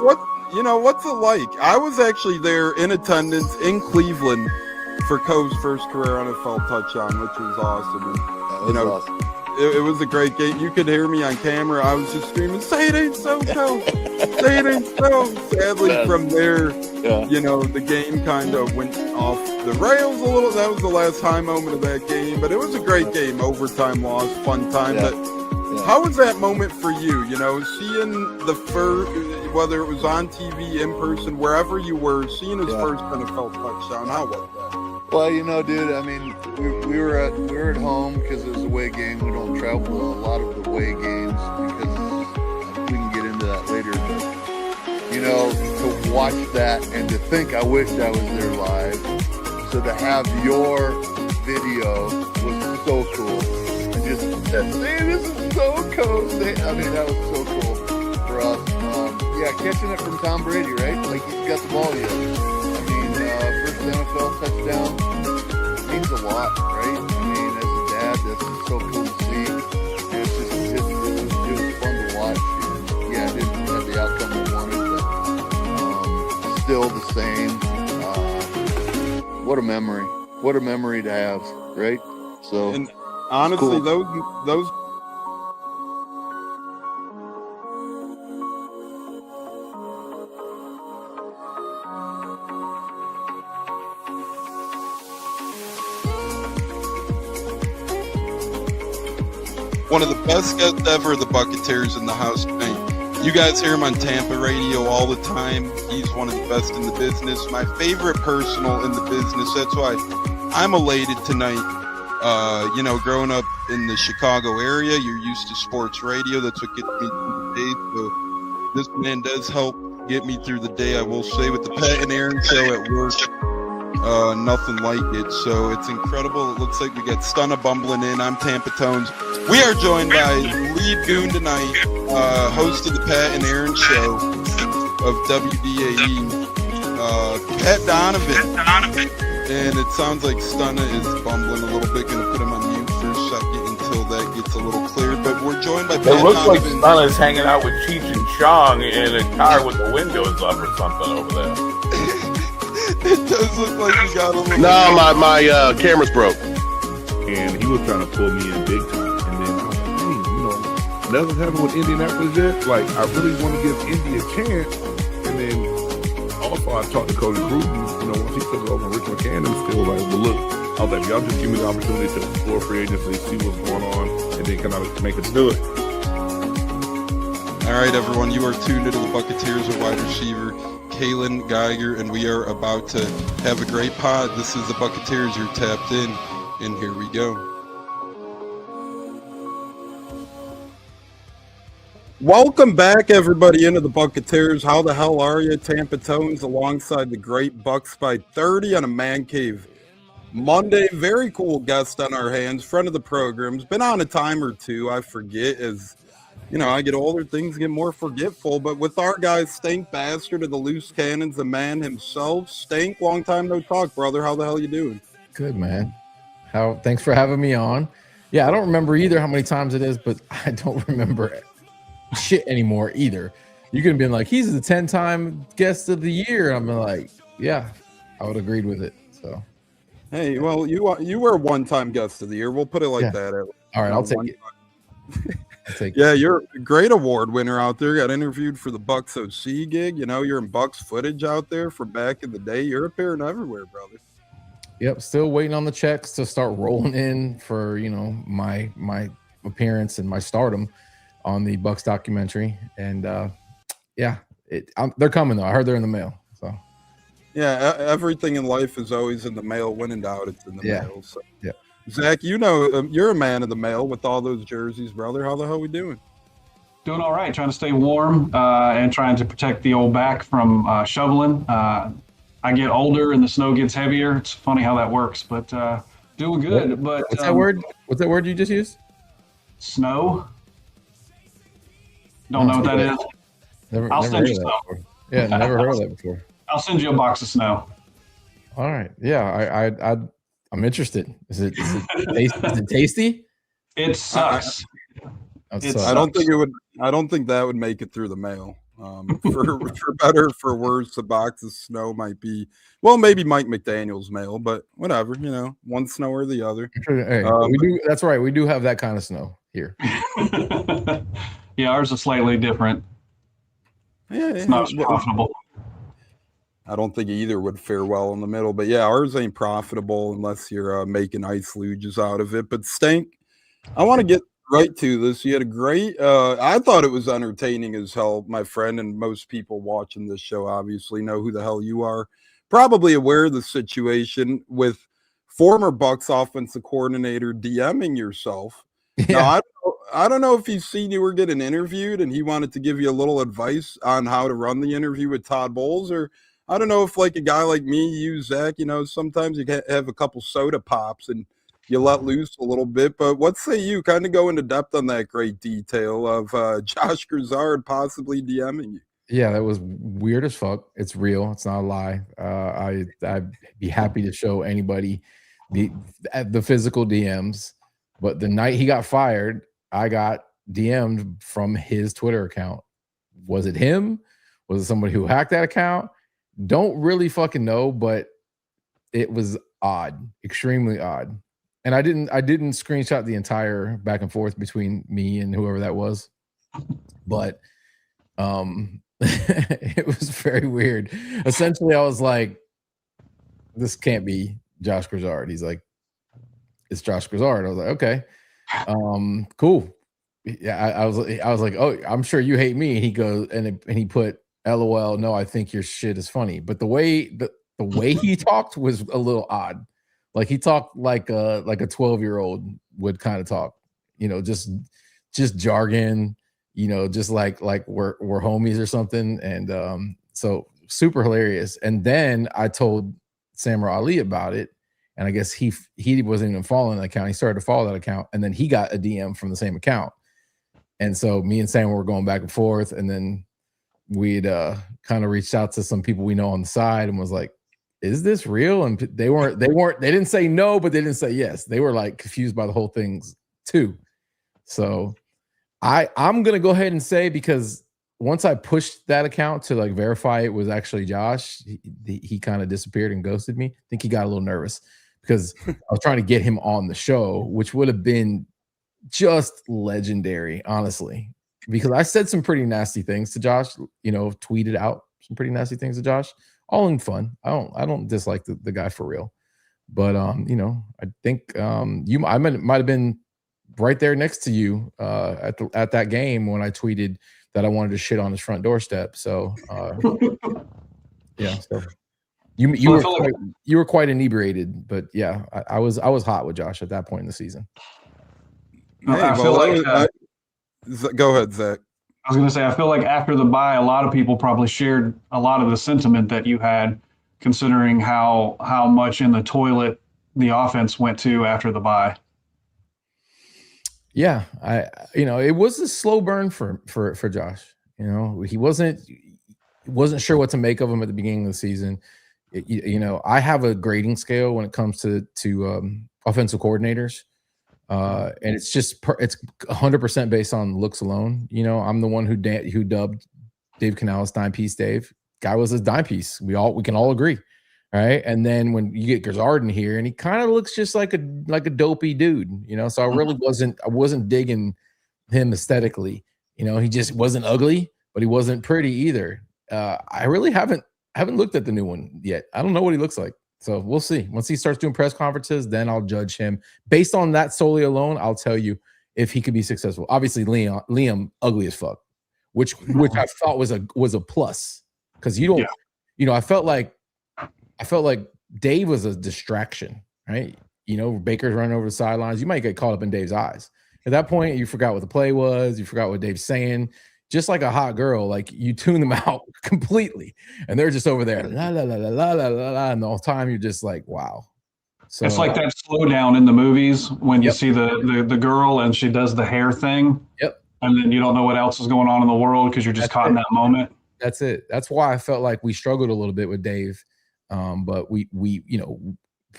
what's it like? I was actually there in attendance in Cleveland for Cove's first career NFL touchdown, which was awesome. And, awesome. It was a great game. You could hear me on camera. I was just screaming, "Say it ain't so, Cove! Say it ain't so!" Sadly, from there, the game kind of went off the rails a little. That was the last high moment of that game, but it was a great game. Overtime loss, fun time. But how was that moment for you? Seeing the first, whether it was on TV, in person, wherever you were, seeing his first NFL touchdown. How was that? Well, dude, I mean, we were at home because it was a away game. We don't travel to a lot of the away games because we can get into that later. But, to watch that and to think I wished I was there live. So to have your video was so cool. And just that, man, this is so cool. I mean, that was so cool for us. Catching it from Tom Brady, right? Like, he's got the ball yet. First NFL touchdown means a lot, right? I mean, as a dad, that's just so cool to see. And it was fun to watch. And, it didn't have the outcome we wanted, but still the same. What a memory! What a memory to have, right? So, and honestly, cool. those. One of the best guests ever, the Buccateers in the house tonight. You guys hear him on Tampa radio all the time. He's one of the best in the business. My favorite personal in the business. That's why I'm elated tonight. Growing up in the Chicago area, you're used to sports radio. That's what gets me through the day. So this man does help get me through the day, I will say, with the Pat and Aaron show at work. Nothing like it. So it's incredible. It looks like we got Stunna bumbling in. I'm Tampa Tones. We are joined by lead goon tonight, host of the Pat and Aaron show of WDAE, Pat Donovan. And it sounds like Stunna is bumbling a little bit. Going to put him on mute for a second until that gets a little cleared. But we're joined by Pat Donovan. It looks like Stunna's hanging out with Cheech and Chong in a car with the windows up or something over there. It does look like you got a little... No, my camera's broke. And he was trying to pull me in big time. And then I was like, hey, nothing's happened with Indianapolis yet. Like, I really want to give Indy a chance. And then also I talked to Cody Gruden, once he took over Rich McCann's still like, but look, I was like, y'all just give me the opportunity to explore free agency, see what's going on, and then kind of make us do it. All right, everyone, you are tuned into the Buccateers, a wide receiver, Kalen Geiger, and we are about to have a great pod. This is the Buccateers. You're tapped in, and here we go. Welcome back, everybody, into the Buccateers. How the hell are you? Tampa Tones alongside the great Bucs by 30 on a Mancave Monday. Very cool guest on our hands, friend of the program's been on a time or two. I forget as I get older, things get more forgetful. But with our guy, Stank Bastard of the Loose Cannons, the man himself. Stank, long time no talk, brother. How the hell you doing? Good, man. Thanks for having me on. Yeah, I don't remember either how many times it is, but I don't remember shit anymore either. You could have been like, he's the 10-time guest of the year. I'm like, yeah, I would have agreed with it. So, hey, well, you were a one-time guest of the year. We'll put it like that. All right, I'll take it. Yeah, you're a great award winner out there. Got interviewed for the Bucs OC gig. You're in Bucs footage out there from back in the day. You're appearing everywhere, brother. Yep, still waiting on the checks to start rolling in for my appearance and my stardom on the Bucs documentary. And they're coming though. I heard they're in the mail. So yeah, everything in life is always in the mail. When in doubt, it's in the mail. So. Yeah. Zach, you're a man of the mail with all those jerseys, brother. How the hell we doing? Doing all right. Trying to stay warm and trying to protect the old back from shoveling. I get older and the snow gets heavier. It's funny how that works, but doing good. But what's that word? What's that word you just used? Snow. Don't know what that is. I'll send you some. Yeah, never heard of that before. I'll send you a box of snow. All right. Yeah, I'm interested. Is it tasty? It sucks. I don't think that would make it through the mail. For better or for worse, a box of snow might be, well, maybe Mike McDaniel's mail, but whatever, one snow or the other. Hey, we do. That's right. We do have that kind of snow here. Yeah, ours is slightly different. Yeah, It's not as profitable. I don't think either would fare well in the middle, but yeah, ours ain't profitable unless you're making ice luges out of it. But Stank, I want to get right to this. You had a great, I thought it was entertaining as hell, my friend, and most people watching this show obviously know who the hell you are. Probably aware of the situation with former Bucs offensive coordinator DMing yourself. Yeah. Now, I don't know if he's seen you were getting interviewed and he wanted to give you a little advice on how to run the interview with Todd Bowles, or I don't know if like a guy like me, you, Zach, sometimes you have a couple soda pops and you let loose a little bit. But what say you? Kind of go into depth on that great detail of Josh Grizzard possibly DMing you. Yeah, that was weird as fuck. It's real. It's not a lie. I'd be happy to show anybody the physical DMs. But the night he got fired, I got DM'd from his Twitter account. Was it him? Was it somebody who hacked that account? Don't really fucking know, but it was odd, extremely odd. And I didn't screenshot the entire back and forth between me and whoever that was, but it was very weird. Essentially, I was like, "This can't be Josh Grizzard." He's like, "It's Josh Grizzard." I was like, "Okay, cool." Yeah, I was like, "Oh, I'm sure you hate me." And he goes and he put, "LOL, no, I think your shit is funny." But the way he talked was a little odd. Like he talked like a 12-year-old would kind of talk, just jargon, just like we're homies or something. And so super hilarious. And then I told Samurai Ali about it, and I guess he wasn't even following the account. He started to follow that account, and then he got a DM from the same account. And so me and Sam were going back and forth, and then we'd kind of reached out to some people we know on the side and was like, "Is this real?" And they didn't say no, but they didn't say yes. They were like confused by the whole thing too. So I'm gonna go ahead and say, because once I pushed that account to like verify it was actually Josh, he kind of disappeared and ghosted me. I think he got a little nervous because I was trying to get him on the show, which would have been just legendary, honestly, because I said some pretty nasty things to Josh, tweeted out some pretty nasty things to Josh, all in fun. I don't dislike the guy for real, but I think I might have been right there next to you at that game when I tweeted that I wanted to shit on his front doorstep. So yeah, so you were quite inebriated, but yeah, I was hot with Josh at that point in the season. Hey, I feel like go ahead, Zach. I was going to say, I feel like after the bye, a lot of people probably shared a lot of the sentiment that you had, considering how much in the toilet the offense went to after the bye. Yeah, it was a slow burn for Josh. He wasn't sure what to make of him at the beginning of the season. I have a grading scale when it comes to offensive coordinators. And it's 100% based on looks alone. I'm the one who dubbed Dave Canales Dime Piece Dave. Guy was a dime piece. We can all agree, right? And then when you get Grizzard in here, and he kind of looks just like a dopey dude, So I really wasn't digging him aesthetically. He just wasn't ugly, but he wasn't pretty either. I really haven't looked at the new one yet. I don't know what he looks like. So we'll see. Once he starts doing press conferences, then I'll judge him based on that solely alone. I'll tell you if he could be successful. Obviously, Liam ugly as fuck, which I thought was a plus, because you don't, I felt like Dave was a distraction, right? Baker's running over the sidelines. You might get caught up in Dave's eyes. At that point, you forgot what the play was. You forgot what Dave's saying. Just like a hot girl, like you tune them out completely, and they're just over there, la la la la la la la, and the whole time you're just like, wow. So it's like that slowdown in the movies when you see the girl and she does the hair thing. Yep. And then you don't know what else is going on in the world because you're just caught in that moment. That's it. That's why I felt like we struggled a little bit with Dave, but we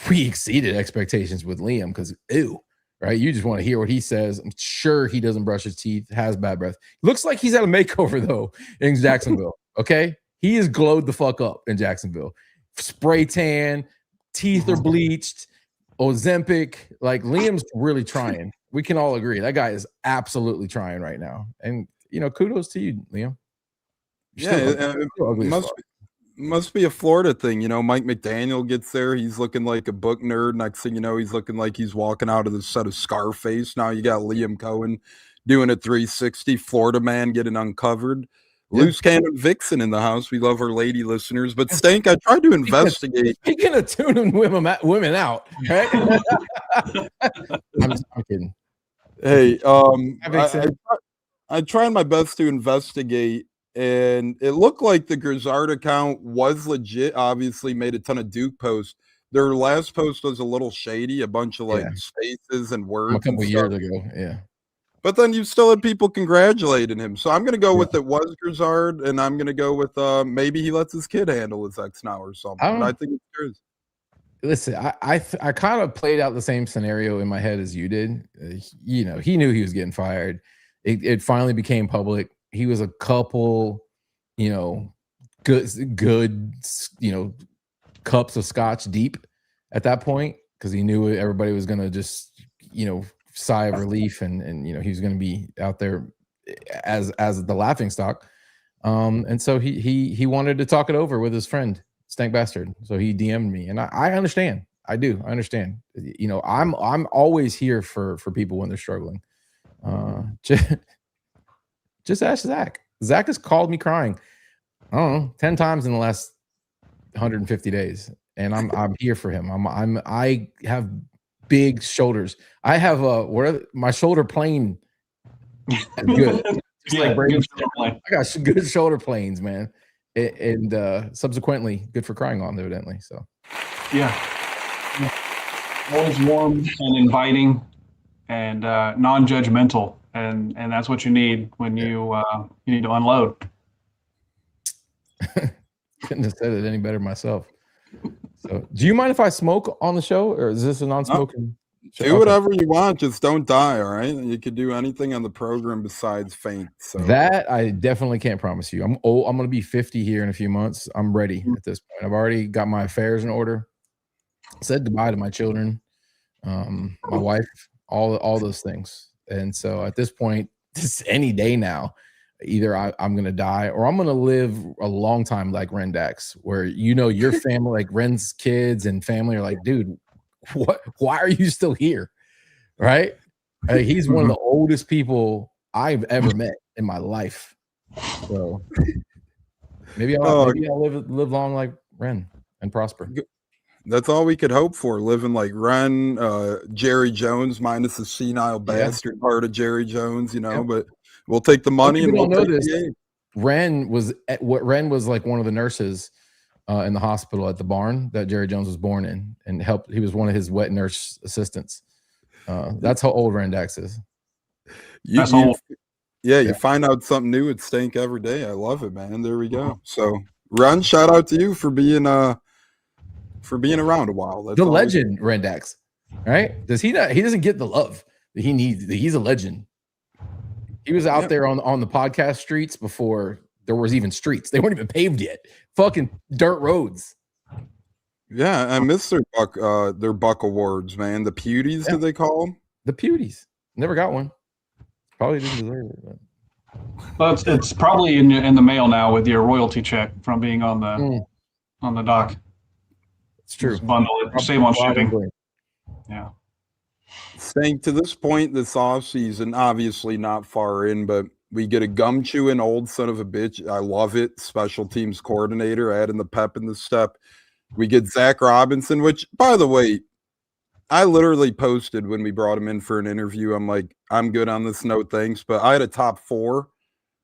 exceeded expectations with Liam, because ew, right? You just want to hear what he says. I'm sure he doesn't brush his teeth, has bad breath. Looks like he's had a makeover though in Jacksonville. Okay, he is glowed the fuck up in Jacksonville. Spray tan, teeth are bleached, Ozempic. Like Liam's really trying. We can all agree that guy is absolutely trying right now. And kudos to you, Liam. Must be a Florida thing. Mike McDaniel gets there. He's looking like a book nerd. Next thing you know, he's looking like he's walking out of the set of Scarface. Now you got Liam Cohen doing a 360. Florida man getting uncovered. Yeah. Loose cannon Vixen in the house. We love our lady listeners. But Stank, I tried to investigate. Speaking of tuning women out, right? I'm kidding. Hey, I tried my best to investigate. And it looked like the Grizzard account was legit. Obviously, made a ton of Duke posts. Their last post was a little shady, a bunch of spaces and words. A couple years ago, yeah. But then you still had people congratulating him. So I'm going to go with it was Grizzard, and I'm going to go with maybe he lets his kid handle his ex now or something. I think it's true. Listen, I kind of played out the same scenario in my head as you did. He knew he was getting fired. It finally became public. He was a couple, good, cups of scotch deep at that point because he knew everybody was going to just, sigh of relief and he was going to be out there as the laughing stock. And so he wanted to talk it over with his friend, Stank Bastard. So he DM'd me, and I understand. I do. I understand. I'm always here for people when they're struggling. Just ask Zack. Zack has called me crying, I don't know, 10 times in the last 150 days, and I'm here for him. I have big shoulders. I have my shoulder plane is good. I got good shoulder planes, man, and subsequently good for crying on, evidently. So always warm and inviting and non-judgmental. And that's what you need when you need to unload. Couldn't have said it any better myself. So, do you mind if I smoke on the show, or is this a non-smoking show? Do whatever you want, just don't die. All right, you could do anything on the program besides faint. So that I definitely can't promise you. I'm going to be 50 here in a few months. I'm ready at this point. I've already got my affairs in order. Said goodbye to my children, my wife, all those things. And so at this point, just any day now, either I'm going to die or I'm going to live a long time like Ren Dax, where your family, like Ren's kids and family are like, dude, why are you still here? Right? He's one of the oldest people I've ever met in my life. So maybe I'll live long like Ren and prosper. That's all we could hope for, living like Ren, Jerry Jones, minus the senile bastard part of Jerry Jones, but we'll take the money and we'll take the game. Ren was like one of the nurses in the hospital at the barn that Jerry Jones was born in and helped. He was one of his wet nurse assistants. That's how old Ren Dax is. That's old. You find out something new at Stank every day. I love it, man. There we go. So Ren, shout out to you for being around a while. That's the legend, Ren Dax, right? Does he not? He doesn't get the love that he needs. He's a legend. He was out there on the podcast streets before there was even streets. They weren't even paved yet. Fucking dirt roads. Yeah, I miss their Buck awards, man. The Pewties, do they call them? The Pewties. Never got one. Probably didn't deserve it. But. Well, it's probably in the mail now with your royalty check from being on the dock. It's true. Just bundle it. Save on shipping. Yeah. Saying to this point, this offseason, obviously not far in, but we get a gum chewing old son of a bitch. I love it. Special teams coordinator, adding the pep in the step. We get Zack Robinson, which, by the way, I literally posted when we brought him in for an interview. I'm like, I'm good on this, no thanks. But I had a top 4.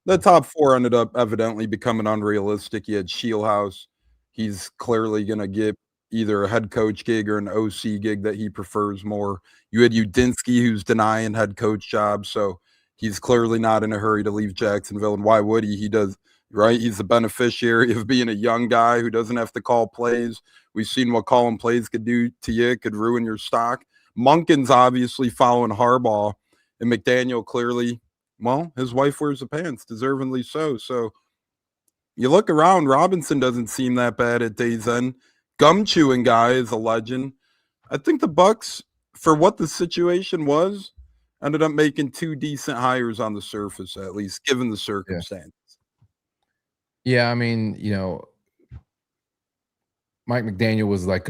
The top 4 ended up evidently becoming unrealistic. He had Shieldhouse. He's clearly going to get either a head coach gig or an OC gig that he prefers more. You had Udinsky, who's denying head coach jobs, so he's clearly not in a hurry to leave Jacksonville. And why would he? He does, right? He's the beneficiary of being a young guy who doesn't have to call plays. We've seen what calling plays could do to you. It could ruin your stock. Monken's obviously following Harbaugh, and McDaniel clearly, well, his wife wears the pants, deservingly so. So you look around, Robinson doesn't seem that bad at day's end. Gum chewing guy is a legend. I think the Bucs, for what the situation was, ended up making 2 decent hires on the surface, at least given the circumstances. Yeah, I mean, Mike McDaniel was like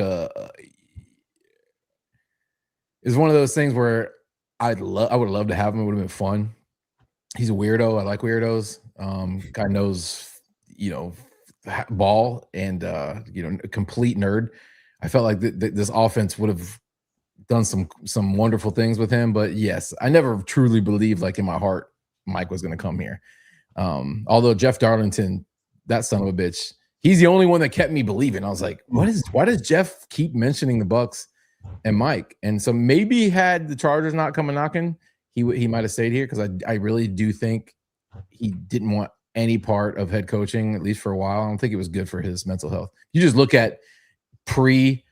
is one of those things where I would love to have him. It would have been fun. He's a weirdo. I like weirdos. Guy knows, ball and a complete nerd. I felt like this offense would have done some wonderful things with him. But yes, I never truly believed, like in my heart, Mike was going to come here. Although Jeff Darlington, that son of a bitch, he's the only one that kept me believing. I was like, why does Jeff keep mentioning the Bucs and Mike? And so maybe had the Chargers not come knocking, he might have stayed here, because I really do think he didn't want any part of head coaching, at least for a while. I don't think it was good for his mental health. You just look at the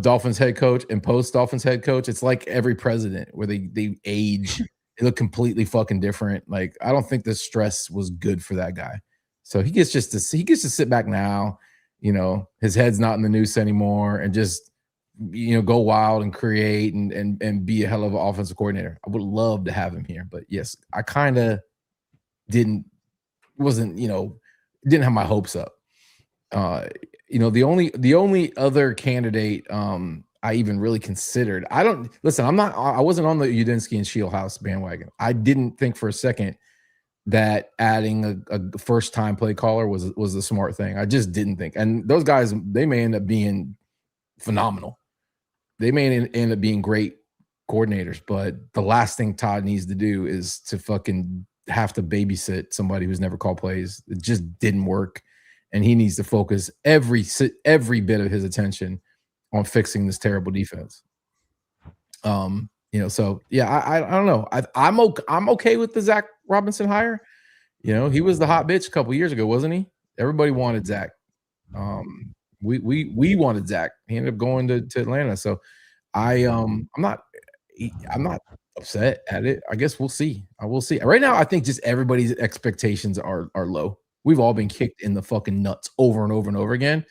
Dolphins head coach and post Dolphins head coach. It's like every president where they age, they look completely fucking different. Like, I don't think the stress was good for that guy. So he gets to sit back now. His head's not in the noose anymore, and just go wild and create and be a hell of an offensive coordinator. I would love to have him here, but yes, I kind of didn't have my hopes up. The only other candidate I even really considered. I wasn't on the Udinski and Shieldhouse bandwagon. I didn't think for a second that adding a first-time play caller was the smart thing. I just didn't think. And those guys, they may end up being phenomenal. They may end up being great coordinators, but the last thing Todd needs to do is to fucking have to babysit somebody who's never called plays. It just didn't work. And he needs to focus every bit of his attention on fixing this terrible defense. So yeah, I don't know. I'm okay with the Zack Robinson hire. He was the hot bitch a couple years ago, wasn't he? Everybody wanted Zack. We wanted Zack. He ended up going to Atlanta. So I'm not upset at it. I guess we'll see. I will see. Right now, I think just everybody's expectations are low. We've all been kicked in the fucking nuts over and over and over again.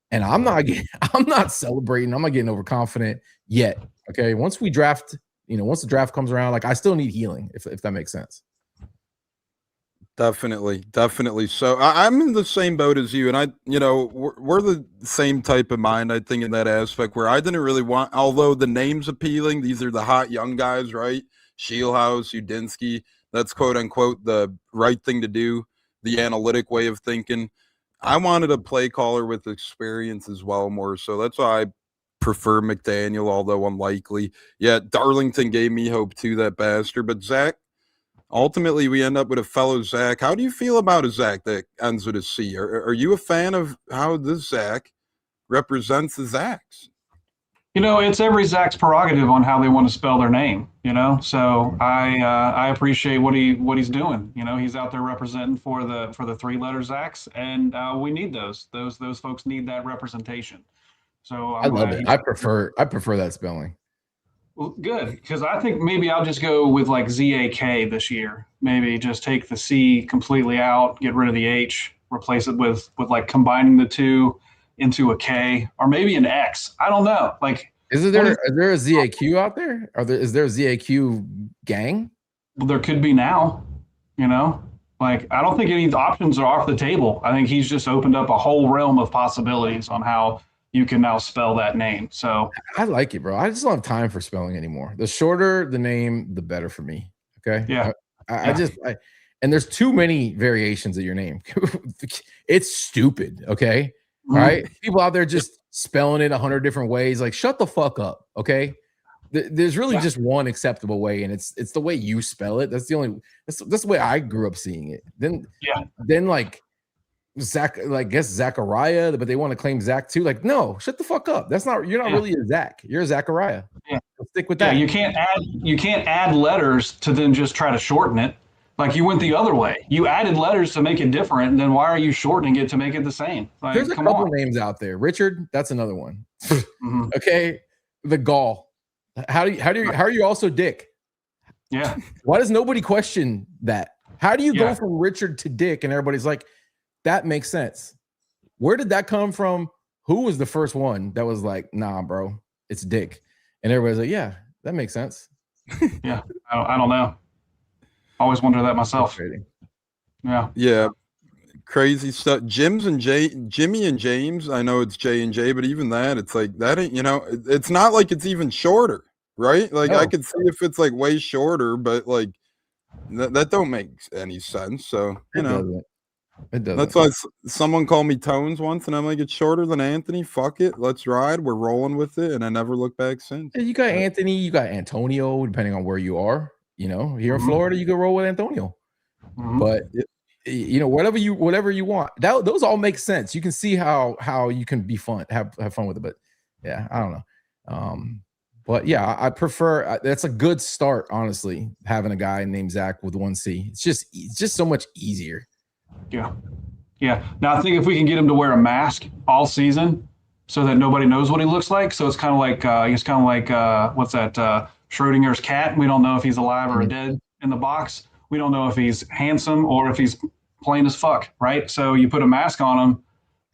And I'm not celebrating. I'm not getting overconfident yet. Okay. Once we draft, once the draft comes around, like, I still need healing, if that makes sense. Definitely. So I'm in the same boat as you, and we're the same type of mind, I think, in that aspect, where I didn't really want, although the name's appealing, these are the hot young guys, right? Shieldhouse, Udinski, that's quote unquote the right thing to do, the analytic way of thinking. I wanted a play caller with experience as well, more so. That's why I prefer McDaniel, although unlikely. Yeah, Darlington gave me hope too, that bastard. But Zack, ultimately, we end up with a fellow Zack. How do you feel about a Zack that ends with a C? Are you a fan of how this Zack represents the Zacks? It's every Zack's prerogative on how they want to spell their name. So I appreciate what he's doing. He's out there representing for the 3-letter Zacks, and we need those. Those folks need that representation. So I love it. I prefer that spelling. Well, good, because I think maybe I'll just go with like ZAK this year. Maybe just take the C completely out, get rid of the H, replace it with like combining the two into a K, or maybe an X. I don't know. Like, is there a ZAQ out there? Is there a ZAQ gang? Well, there could be now. Like, I don't think any options are off the table. I think he's just opened up a whole realm of possibilities on how you can now spell that name. So I like it, bro. I just don't have time for spelling anymore. The shorter the name, the better for me. Okay. Yeah. And there's too many variations of your name. It's stupid. Okay. All right. People out there just spelling it 100 different ways. Like, shut the fuck up. Okay. There's really just one acceptable way, and it's the way you spell it. That's the way I grew up seeing it. Then like Zach, like, guess Zachariah, but they want to claim Zach too. Like, no, shut the fuck up. You're not really a Zach. You're a Zachariah. Yeah. Stick with that. You can't add letters to then just try to shorten it. Like, you went the other way. You added letters to make it different, and then why are you shortening it to make it the same? Like, there's a couple names out there. Richard, that's another one. Okay. The Gaul. How are you also Dick? Yeah. Why does nobody question that? How do you Yeah. go from Richard to Dick and everybody's like, that makes sense? Where did that come from? Who was the first one that was like, nah, bro, it's Dick? And everybody's like, yeah, that makes sense. Yeah. I don't know. Always wonder that myself. Yeah. Yeah. Crazy stuff. Jimmy and James. I know it's J and J, but even that, it's like that ain't, it's not like it's even shorter, right? Like No. I could see if it's like way shorter, but like that don't make any sense. So It doesn't. that's why someone called me Tones once, and I'm like, it's shorter than Anthony. Fuck it, let's ride. We're rolling with it, and I never looked back since. You got Anthony, you got Antonio, depending on where you are. Here in Florida, you can roll with Antonio. But whatever you want. Those all make sense. You can see how you can be fun, have fun with it. But yeah, I don't know. But yeah, I prefer. That's a good start, honestly. Having a guy named Zack with 1C, it's just so much easier. Yeah. Now I think if we can get him to wear a mask all season, so that nobody knows what he looks like. So it's kind of like what's that? Schrodinger's cat. We don't know if he's alive or dead in the box. We don't know if he's handsome or if he's plain as fuck, right? So you put a mask on him,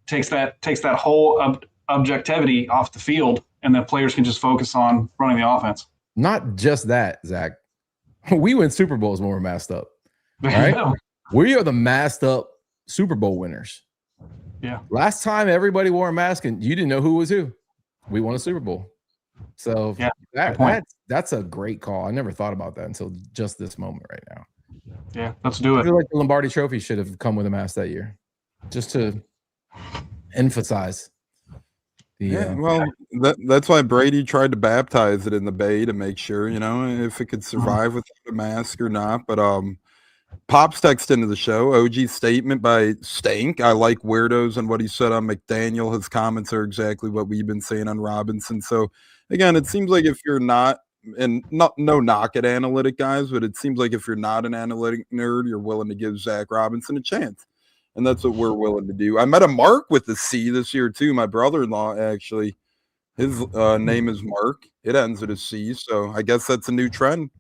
takes that whole objectivity off the field, and then players can just focus on running the offense. Not just that, Zach. We win Super Bowls when we're masked up. All right? We are the masked up Super Bowl winners. Yeah. Last time everybody wore a mask and you didn't know who was who. We won a Super Bowl. So that's a great call. I never thought about that until just this moment right now. Yeah, let's do it. I feel like the Lombardi Trophy should have come with a mask that year, just to emphasize. That's why Brady tried to baptize it in the Bay to make sure, if it could survive without a mask or not. But Pops text into the show. OG statement by Stank. I like weirdos and what he said on McDaniel. His comments are exactly what we've been saying on Robinson. So again, it seems like if you're not, and no knock at analytic guys, but it seems like if you're not an analytic nerd, you're willing to give Zack Robinson a chance. And that's what we're willing to do. I met a Mark with a C this year too. My brother-in-law, actually, his name is Mark. It ends with a C. So I guess that's a new trend.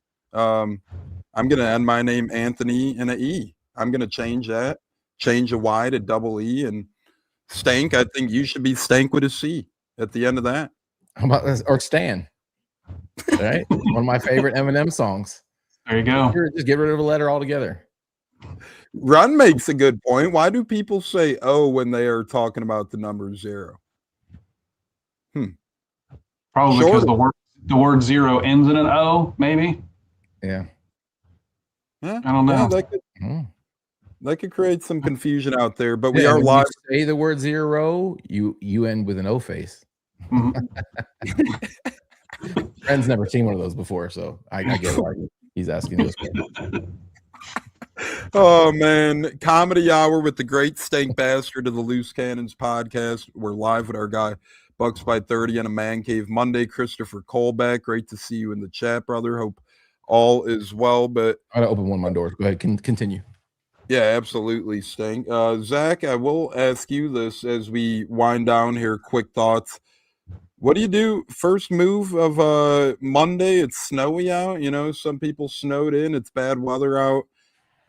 I'm going to end my name Anthony in an E. I'm going to change that, change a Y to double E. And Stank, I think you should be Stank with a C at the end of that. How about this? Or Stan. All right. One of my favorite Eminem songs. There you go. Just get rid of a letter altogether. Run makes a good point. Why do people say O when they are talking about the number 0? Probably because the word 0 ends in an O, maybe. Yeah. I don't know. That could create some confusion out there, but we are live. Say the word 0, you end with an O face. Friend's never seen one of those before, so I get why he's asking this. Oh man, comedy hour with the great Stank Bastard of the Loose Cannons podcast. We're live with our guy Bucs by 30 and a Man Cave Monday. Christopher Colback, great to see you in the chat, brother. Hope all is well. But I gotta open one of my doors. Go ahead, continue. Yeah, absolutely, Stank. Zach, I will ask you this as we wind down here. Quick thoughts. What do you do? First move of Monday. It's snowy out. Some people snowed in. It's bad weather out.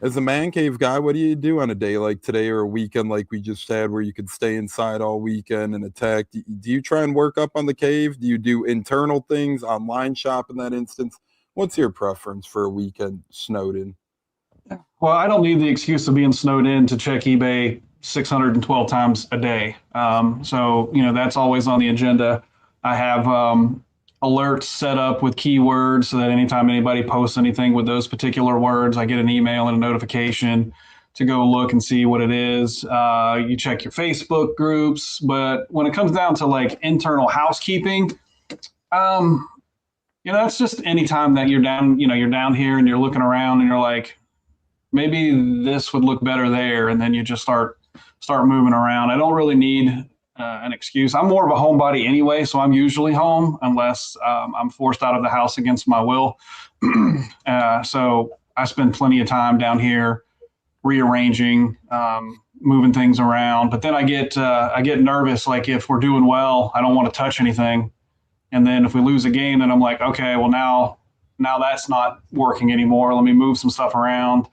As a Man Cave guy, what do you do on a day like today or a weekend like we just had where you could stay inside all weekend and attack? Do you try and work up on the cave? Do you do internal things, online shop in that instance? What's your preference for a weekend snowed in? Well, I don't need the excuse of being snowed in to check eBay 612 times a day. So that's always on the agenda. I have alerts set up with keywords so that anytime anybody posts anything with those particular words, I get an email and a notification to go look and see what it is. You check your Facebook groups, but when it comes down to like internal housekeeping, it's just anytime that you're down here and you're looking around and you're like, maybe this would look better there, and then you just start moving around. I don't really need an excuse. I'm more of a homebody anyway, so I'm usually home unless I'm forced out of the house against my will. So I spend plenty of time down here rearranging, moving things around. But then I get nervous. Like if we're doing well, I don't want to touch anything. And then if we lose a game, then I'm like, okay, well now that's not working anymore. Let me move some stuff around.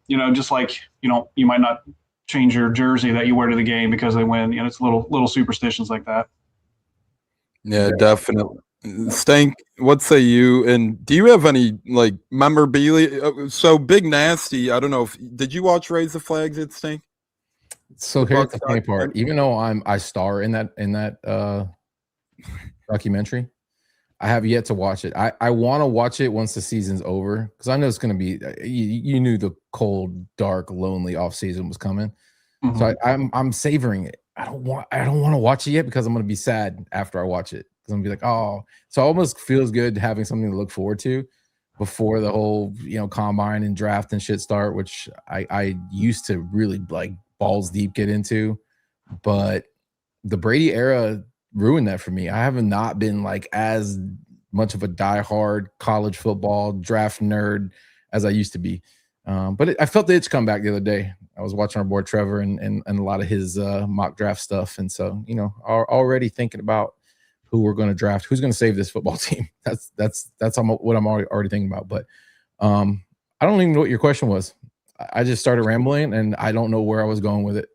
Just like, you might not change your jersey that you wear to the game because they win. It's little superstitions like that. Yeah, definitely. Stank, what say you? And do you have any like memorabilia? So Big Nasty, I don't know if did you watch Raise the Flags at Stank? So here's the funny part. Even though I star in that documentary, I have yet to watch it. I want to watch it once the season's over because I know it's going to be. You knew the cold, dark, lonely off season was coming, so I'm savoring it. I don't want to watch it yet because I'm going to be sad after I watch it. Because I'm gonna be like, oh, so it almost feels good having something to look forward to before the whole combine and draft and shit start, which I used to really like balls deep get into, but the Brady era ruined that for me. I have not been like as much of a diehard college football draft nerd as I used to be, but I felt the itch come back the other day. I was watching our boy Trevor and a lot of his mock draft stuff, and so already thinking about who we're going to draft, who's going to save this football team. That's what I'm already thinking about. But I don't even know what your question was. I just started rambling, and I don't know where I was going with it.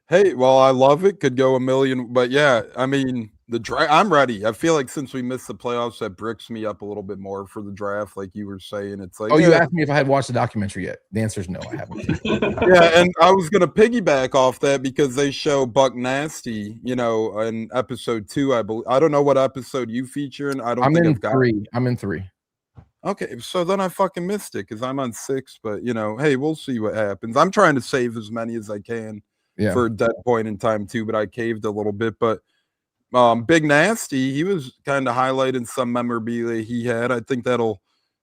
Hey, well, I love it. Could go a million, but yeah, I mean, the draft. I'm ready. I feel like since we missed the playoffs, that bricks me up a little bit more for the draft. Like you were saying, it's like, you asked me if I had watched the documentary yet. The answer is no, I haven't. Yeah, and I was gonna piggyback off that because they show Buck Nasty, in episode 2. I believe. I don't know what episode you feature in. I'm in 3. I'm in 3. Okay, so then I fucking missed it because I'm on 6. But hey, we'll see what happens. I'm trying to save as many as I can. Yeah. For a dead point in time too, but I caved a little bit. But Big Nasty, he was kind of highlighting some memorabilia he had. I think that'll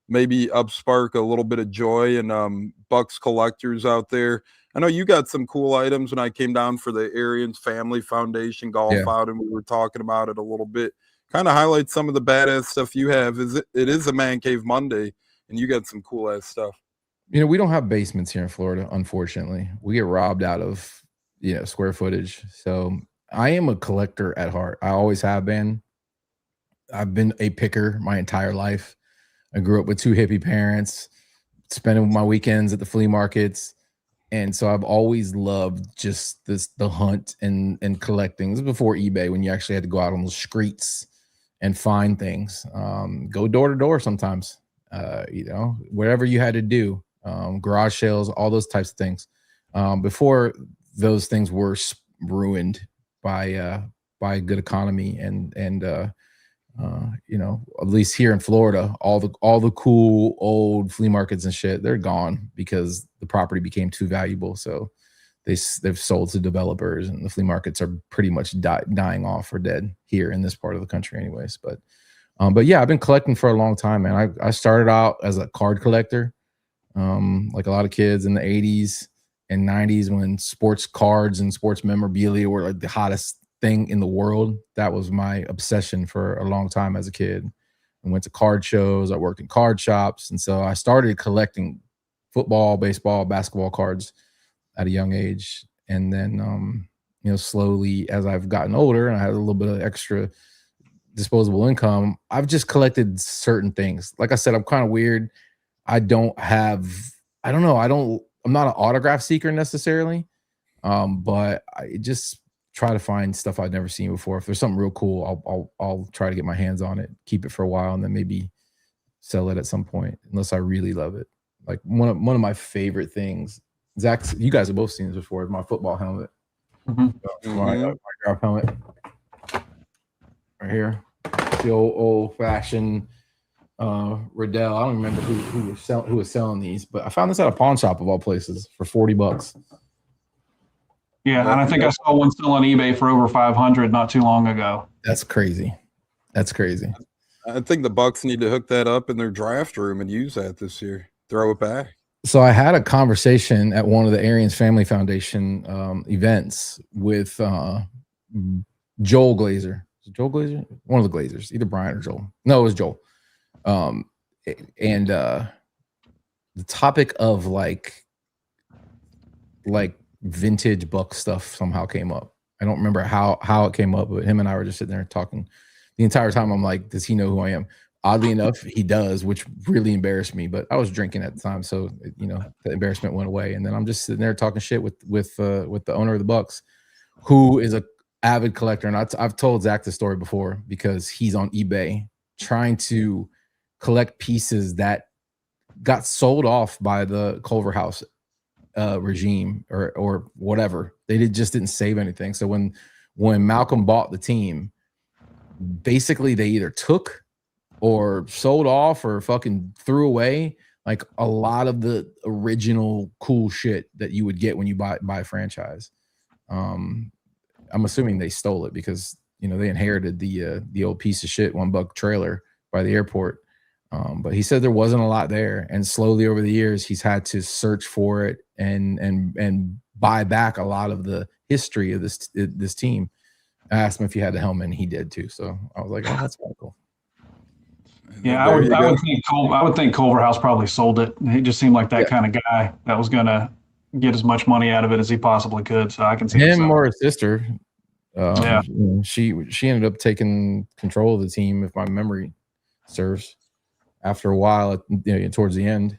maybe upspark a little bit of joy and Bucs collectors out there. I know you got some cool items when I came down for the Arians Family Foundation golf out, and we were talking about it a little bit. Kind of highlight some of the badass stuff you have. It is a Man Cave Monday, and you got some cool ass stuff. We don't have basements here in Florida, unfortunately. We get robbed out of square footage. So I am a collector at heart. I always have been. I've been a picker my entire life. I grew up with 2 hippie parents, spending my weekends at the flea markets. And so I've always loved just the hunt and collecting. This was before eBay, when you actually had to go out on the streets and find things. Go door to door sometimes, whatever you had to do, garage sales, all those types of things. Before those things were ruined by a good economy and at least here in Florida, all the cool old flea markets and shit, they're gone because the property became too valuable. So they've sold to developers, and the flea markets are pretty much dying off or dead here in this part of the country anyways. But yeah, I've been collecting for a long time, man. I started out as a card collector, like a lot of kids in the 80s and 90s when sports cards and sports memorabilia were like the hottest thing in the world. That was my obsession for a long time as a kid. I went to card shows. I worked in card shops. And so I started collecting football, baseball, basketball cards at a young age. And then, slowly as I've gotten older and I had a little bit of extra disposable income, I've just collected certain things. Like I said, I'm kind of weird. I'm not an autograph seeker necessarily, but I just try to find stuff I've never seen before. If there's something real cool, I'll try to get my hands on it, keep it for a while, and then maybe sell it at some point, unless I really love it. Like one of my favorite things, Zack, you guys have both seen this before, is my football helmet. My golf helmet right here, the old fashioned Riddell. I don't remember who was selling these, but I found this at a pawn shop of all places for $40. Yeah, and I think I saw one still on eBay for over 500 not too long ago. That's crazy. I think the Bucs need to hook that up in their draft room and use that this year. Throw it back. So I had a conversation at one of the Arians Family Foundation events with Joel Glazer. Is it Joel Glazer? One of the Glazers, either Brian or Joel. No, it was Joel. And the topic of like vintage Bucs stuff somehow came up. I don't remember how it came up, but him and I were just sitting there talking the entire time I'm like, does he know who I am? Oddly enough, he does, which really embarrassed me. But I was drinking at the time, so the embarrassment went away. And then I'm just sitting there talking shit with the owner of the Bucs, who is a avid collector. And I've told Zack this story before because he's on eBay trying to collect pieces that got sold off by the Culver House regime or whatever. They just didn't save anything. So when Malcolm bought the team, basically they either took or sold off or fucking threw away like a lot of the original cool shit that you would get when you buy a franchise. I'm assuming they stole it because they inherited the old piece of shit $1 trailer by the airport. But he said there wasn't a lot there, and slowly over the years he's had to search for it and buy back a lot of the history of this team. I asked him if he had the helmet, and he did too. So I was like, oh, that's kind of cool. Yeah, I would think Culver House probably sold it. He just seemed like that kind of guy that was gonna get as much money out of it as he possibly could. So I can see him or his sister. She ended up taking control of the team, if my memory serves, after a while, towards the end.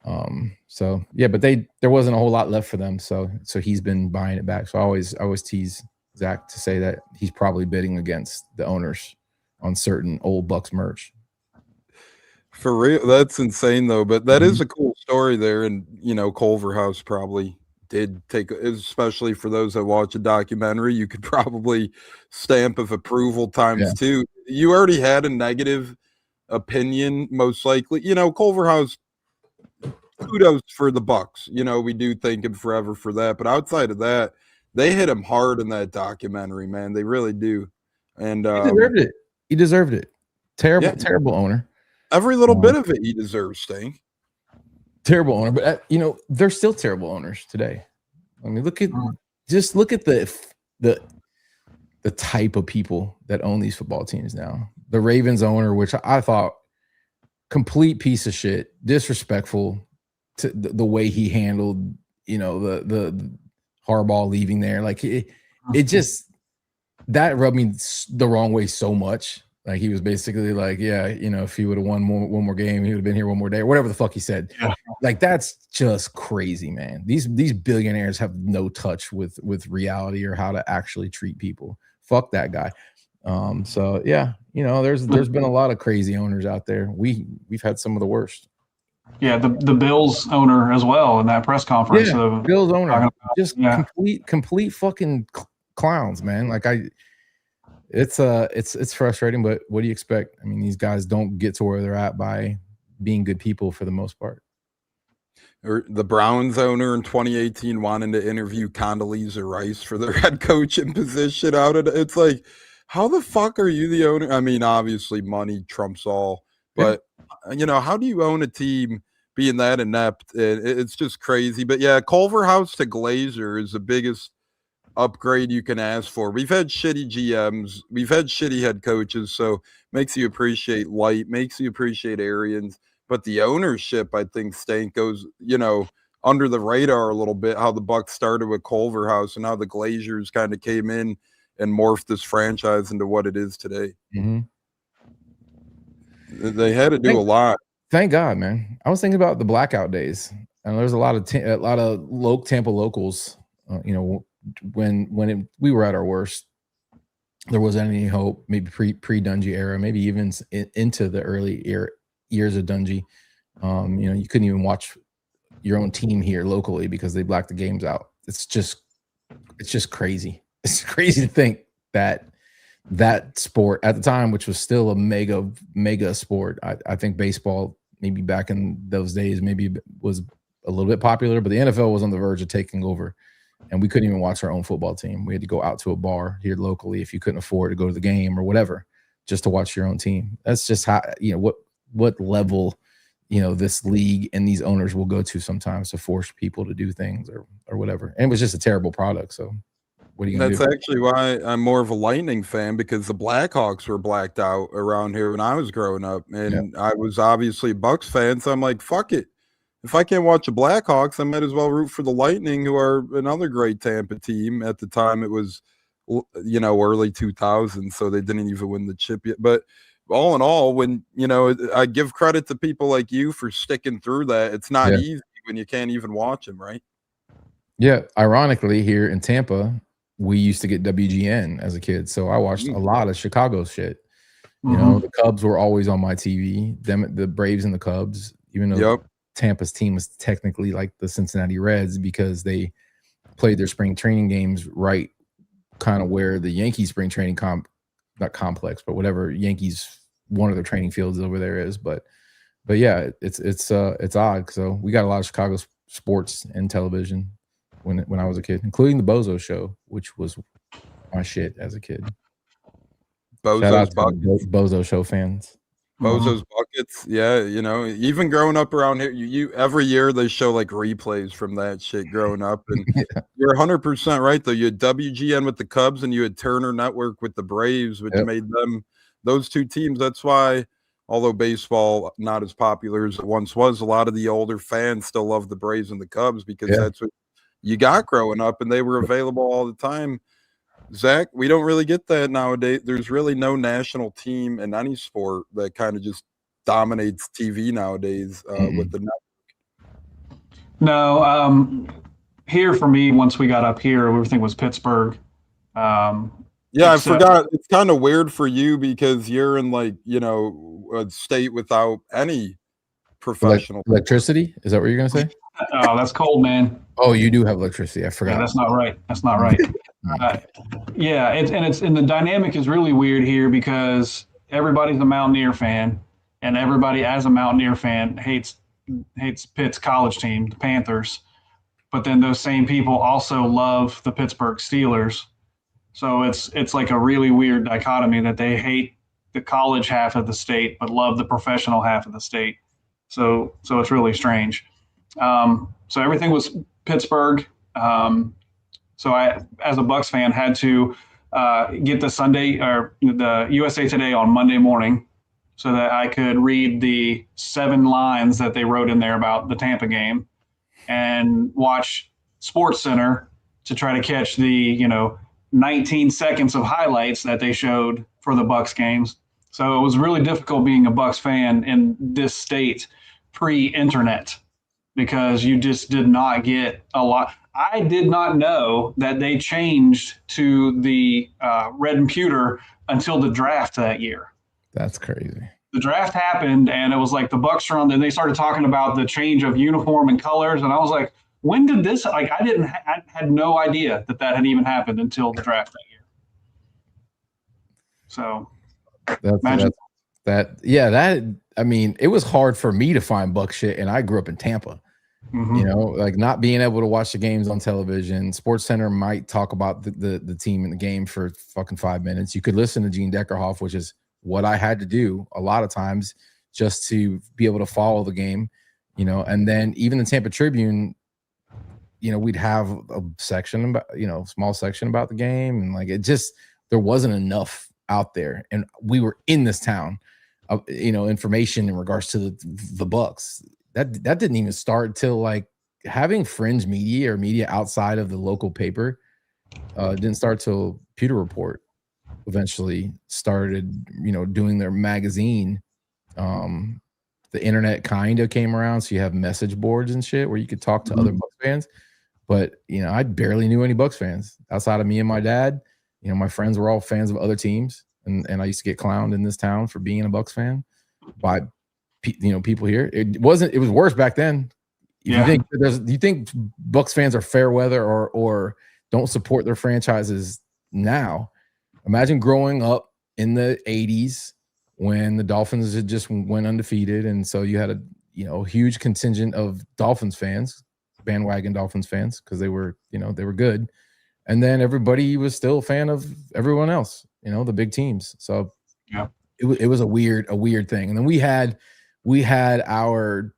But there wasn't a whole lot left for them. So he's been buying it back. So I always tease Zack to say that he's probably bidding against the owners on certain old Bucs merch. For real, that's insane though. But that is a cool story there, and Culver House probably did take, especially for those that watch a documentary, you could probably stamp of approval times two. You already had a negative opinion, most likely. Culver House, kudos for the Bucs. We do thank him forever for that. But outside of that, they hit him hard in that documentary, man. They really do. And he deserved it. Terrible owner. Every little bit of it he deserves, Stank. Terrible owner, but they're still terrible owners today. I mean, look at the type of people that own these football teams now. The Ravens owner, which I thought complete piece of shit, disrespectful to the way he handled, the Harbaugh leaving there. Like it just, that rubbed me the wrong way so much. Like he was basically like, if he would have won one more game, he would have been here one more day, or whatever the fuck he said. Yeah. Like that's just crazy, man. These billionaires have no touch with reality or how to actually treat people. Fuck that guy. There's been a lot of crazy owners out there. We've had some of the worst. Yeah, the Bills owner as well in that press conference. Yeah, Bills owner, just complete fucking clowns, man. Like it's frustrating, but what do you expect? I mean, these guys don't get to where they're at by being good people for the most part. Or the Browns owner in 2018 wanting to interview Condoleezza Rice for their head coaching position it's like, how the fuck are you the owner? I mean, obviously money trumps all, but how do you own a team being that inept? It's just crazy. But yeah, Culver House to Glazer is the biggest upgrade you can ask for. We've had shitty GMs, we've had shitty head coaches, so makes you appreciate Light, makes you appreciate Arians. But the ownership, I think, Stank, goes under the radar a little bit. How the Bucs started with Culver House and how the Glazers kind of came in and morphed this franchise into what it is today. Mm-hmm. They had to do a lot. Thank God, man. I was thinking about the blackout days, and there's a lot of Tampa locals. When we were at our worst, there wasn't any hope. Maybe pre Dungy era, maybe even into the early years of Dungy. You couldn't even watch your own team here locally because they blacked the games out. It's just crazy. It's crazy to think that sport at the time, which was still a mega sport. I think baseball, maybe back in those days, maybe was a little bit popular, but the NFL was on the verge of taking over. And we couldn't even watch our own football team. We had to go out to a bar here locally if you couldn't afford to go to the game or whatever, just to watch your own team. That's just how, what level, this league and these owners will go to sometimes to force people to do things or whatever. And it was just a terrible product. So what are you going to do? That's actually why I'm more of a Lightning fan, because the Blackhawks were blacked out around here when I was growing up. And I was obviously a Bucs fan. So I'm like, fuck it. If I can't watch the Blackhawks, I might as well root for the Lightning, who are another great Tampa team. At the time, it was early 2000s, so they didn't even win the chip yet. But all in all, when I give credit to people like you for sticking through that. It's not easy when you can't even watch them, right? Yeah, ironically, here in Tampa, we used to get WGN as a kid, so I watched a lot of Chicago shit. The Cubs were always on my TV. The Braves and the Cubs, even though Tampa's team was technically like the Cincinnati Reds because they played their spring training games right kind of where the Yankees spring training not complex, but whatever Yankees one of their training fields over there is. But yeah, it's odd. So we got a lot of Chicago sports and television when I was a kid, including the Bozo Show, which was my shit as a kid. Bozo's Buckets. Bozo Show fans. Bozo's Buckets. Yeah, even growing up around here, you every year they show like replays from that shit growing up. And you're 100% right, though. You had WGN with the Cubs and you had Turner Network with the Braves, which made them those two teams. That's why, although baseball not as popular as it once was, a lot of the older fans still love the Braves and the Cubs because that's what you got growing up, and they were available all the time. Zach, we don't really get that nowadays. There's really no national team in any sport that kind of just dominates TV nowadays with the network. No, here for me, once we got up here, everything was Pittsburgh. I forgot. It's kind of weird for you because you're in a state without any professional electricity. Is that what you're gonna say? Oh, that's cold, man. Oh, you do have electricity. I forgot. Yeah, that's not right. That's not right. And the dynamic is really weird here because everybody's a Mountaineer fan, and everybody as a Mountaineer fan hates Pitt's college team, the Panthers. But then those same people also love the Pittsburgh Steelers. So it's like a really weird dichotomy that they hate the college half of the state but love the professional half of the state. So it's really strange. So everything was Pittsburgh. So I, as a Bucs fan, had to get the Sunday or the USA Today on Monday morning so that I could read the 7 lines that they wrote in there about the Tampa game and watch Sports Center to try to catch the 19 seconds of highlights that they showed for the Bucs games. So it was really difficult being a Bucs fan in this state pre-internet because you just did not get a lot. I did not know that they changed to the red and pewter until the draft that year. That's crazy. The draft happened, and it was like the Bucs are on. Then they started talking about the change of uniform and colors, and I was like, "When did this?" Like, I had no idea that had even happened until the draft that year. So, I mean, it was hard for me to find Bucs shit, and I grew up in Tampa. Like not being able to watch the games on television. Sports Center might talk about the team in the game for fucking 5 minutes. You could listen to Gene Deckerhoff, which is what I had to do a lot of times just to be able to follow the game, and then even the Tampa Tribune, we'd have a section about, small section about the game. And like, there wasn't enough out there. And we were in this town of, information in regards to the Bucs. That didn't even start till like having fringe media or media outside of the local paper. Didn't start till Pewter Report eventually started, doing their magazine. The internet kind of came around, so you have message boards and shit where you could talk to other Bucs fans. But I barely knew any Bucs fans outside of me and my dad. My friends were all fans of other teams, and I used to get clowned in this town for being a Bucs fan by people here. It was worse back then. You think Bucs fans are fair weather or don't support their franchises now? Imagine growing up in the 80s when the Dolphins had just went undefeated, and so you had a huge contingent of Dolphins fans, bandwagon Dolphins fans, because they were good, and then everybody was still a fan of everyone else, the big teams. So it was a weird thing. And then we had our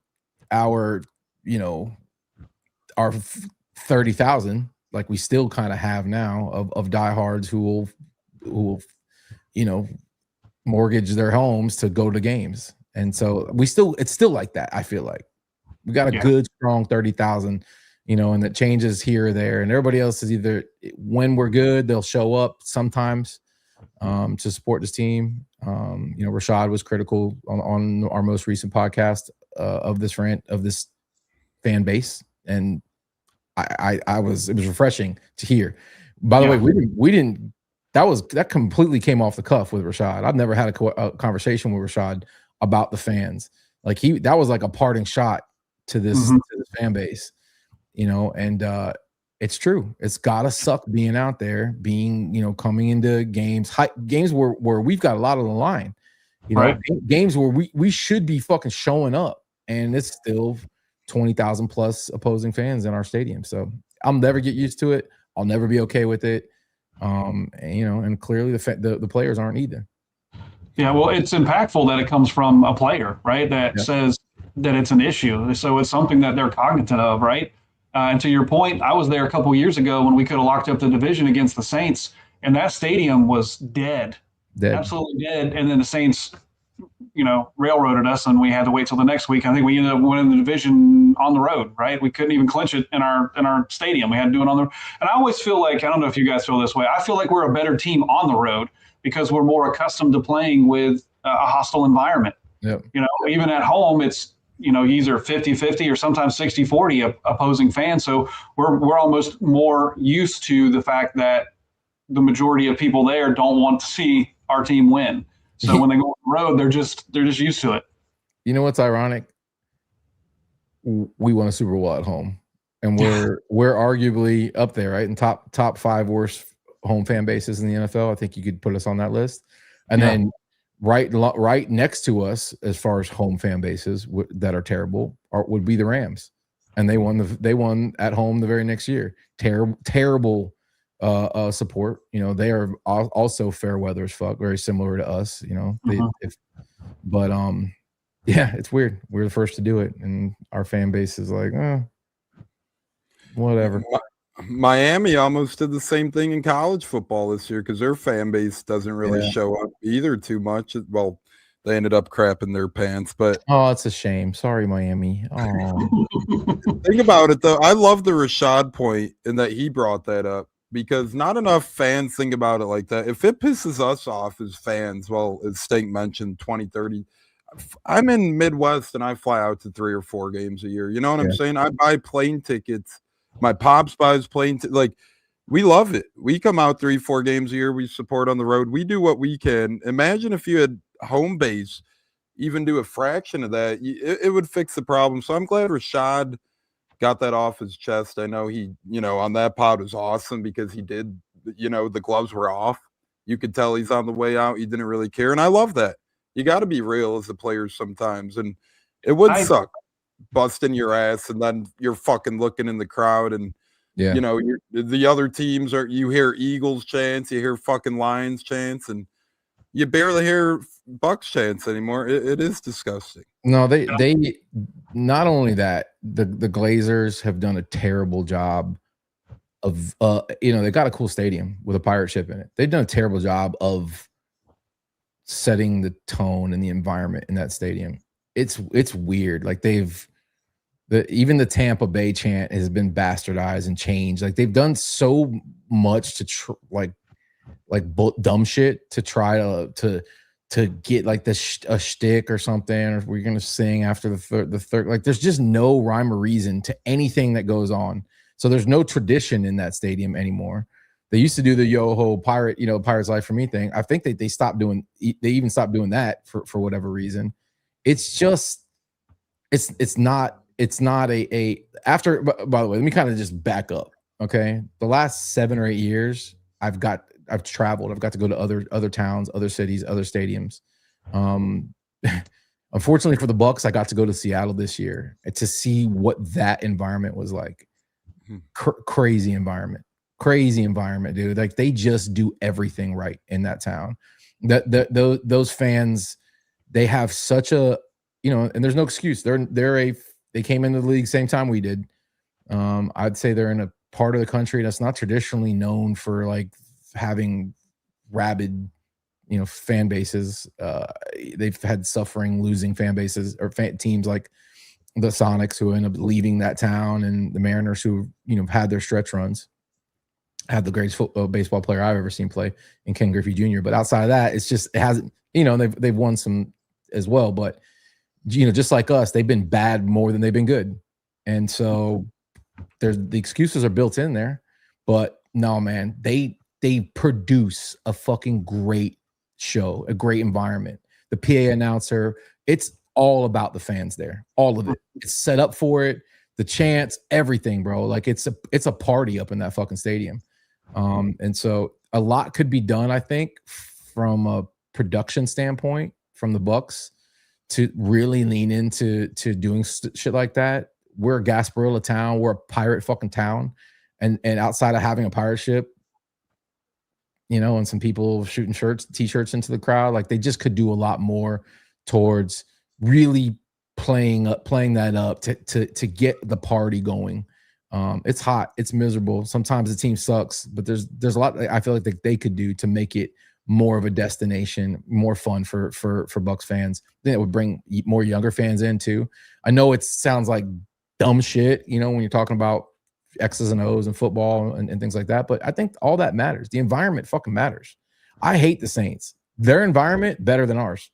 30,000, like we still kind of have now, of diehards who will mortgage their homes to go to games. And so it's still like that. I feel like we got a good strong 30,000 and that changes here or there. And everybody else is either when we're good, they'll show up sometimes to support this team. Rashad was critical on our most recent podcast of this fan base, and it was refreshing to hear. By the way, we didn't. That completely came off the cuff with Rashad. I've never had a conversation with Rashad about the fans. Like that was like a parting shot to this fan base, and it's true. It's gotta suck being out there, coming into games where we've got a lot on the line, right. Games where we should be fucking showing up, and it's still 20,000 plus opposing fans in our stadium. So I'll never get used to it. I'll never be okay with it. And clearly the players aren't either. Yeah, well, it's impactful that it comes from a player, right? That says that it's an issue. So it's something that they're cognizant of, right? And to your point, I was there a couple of years ago when we could have locked up the division against the Saints, and that stadium was dead. Absolutely dead. And then the Saints, railroaded us, and we had to wait till the next week. I think we ended up winning the division on the road, right? We couldn't even clinch it in our stadium. We had to do it on the road. And I always feel like, I don't know if you guys feel this way, I feel like we're a better team on the road because we're more accustomed to playing with a hostile environment. Yep. Even at home, it's, either 50-50 or sometimes 60-40 opposing fans. So we're almost more used to the fact that the majority of people there don't want to see our team win. So when they go on the road, they're just used to it. You know what's ironic? We won a Super Bowl at home, and we're arguably up there, right? In top 5 worst home fan bases in the NFL. I think you could put us on that list. And then right next to us, as far as home fan bases that are terrible, would be the Rams, and they won at home the very next year. Terrible support. They are also fair weather as fuck, very similar to us. It's weird. We're the first to do it, and our fan base is like, whatever. Miami almost did the same thing in college football this year because their fan base doesn't really show up either too much. Well, they ended up crapping their pants, but it's a shame. Sorry, Miami. Think about it though. I love the Rashad point in that he brought that up because not enough fans think about it like that. If it pisses us off as fans, well, as Stank mentioned, 20-30. I'm in Midwest and I fly out to 3 or 4 games a year. You know what I'm saying? I buy plane tickets. My pops buys plane we love it. We come out 3-4 games a year. We support on the road. We do what we can. Imagine if you had home base, even do a fraction of that, it would fix the problem. So I'm glad Rashad got that off his chest. I know he, on that pod was awesome because he did, the gloves were off. You could tell he's on the way out. He didn't really care. And I love that. You got to be real as a player sometimes. And it would suck busting your ass and then you're fucking looking in the crowd and, the other teams you hear Eagles chants, you hear fucking Lions chants, and you barely hear Bucs chants anymore. It is disgusting. No, they not only that, the Glazers have done a terrible job of they got a cool stadium with a pirate ship in it. They've done a terrible job of setting the tone and the environment in that stadium. It's weird. Like even the Tampa Bay chant has been bastardized and changed. Like they've done so much to dumb shit to try to get like a shtick or something, or if we're gonna sing after the third. Like there's just no rhyme or reason to anything that goes on. So there's no tradition in that stadium anymore. They used to do the yo-ho pirate, Pirate's Life for Me thing. I think they stopped doing. They even stopped doing that for whatever reason. It's just it's not a after. By the way, let me kind of just back up. Okay, the last 7 or 8 years, I've traveled. I've got to go to other towns, other cities, other stadiums. Unfortunately for the Bucs, I got to go to Seattle this year to see what that environment was like. Crazy environment, dude. Like they just do everything right in that town. Those fans, they have such a, and there's no excuse. They came into the league same time we did. I'd say they're in a part of the country that's not traditionally known for like having rabid, fan bases. They've had suffering losing fan bases or teams like the Sonics, who end up leaving that town, and the Mariners, who had their stretch runs, had the greatest baseball player I've ever seen play in Ken Griffey Jr. But outside of that, it hasn't. They've won some as well, but just like us, they've been bad more than they've been good, and so the excuses are built in there. But no, man, they produce a fucking great show, a great environment. The PA announcer, it's all about the fans there, all of it. It's set up for it, the chants, everything, bro. Like it's a party up in that fucking stadium. And so a lot could be done, I think, from a production standpoint from the Bucs to really lean into doing shit like that. We're a Gasparilla town. We're a pirate fucking town. And outside of having a pirate ship, and some people shooting t-shirts into the crowd, like they just could do a lot more towards really playing that up to get the party going. It's hot, it's miserable. Sometimes the team sucks, but there's a lot I feel like they could do to make it more of a destination, more fun for Bucs fans. I think it would bring more younger fans in too. I know it sounds like dumb shit, when you're talking about X's and O's and football and things like that, but I think all that matters. The environment fucking matters. I hate the Saints. Their environment better than ours.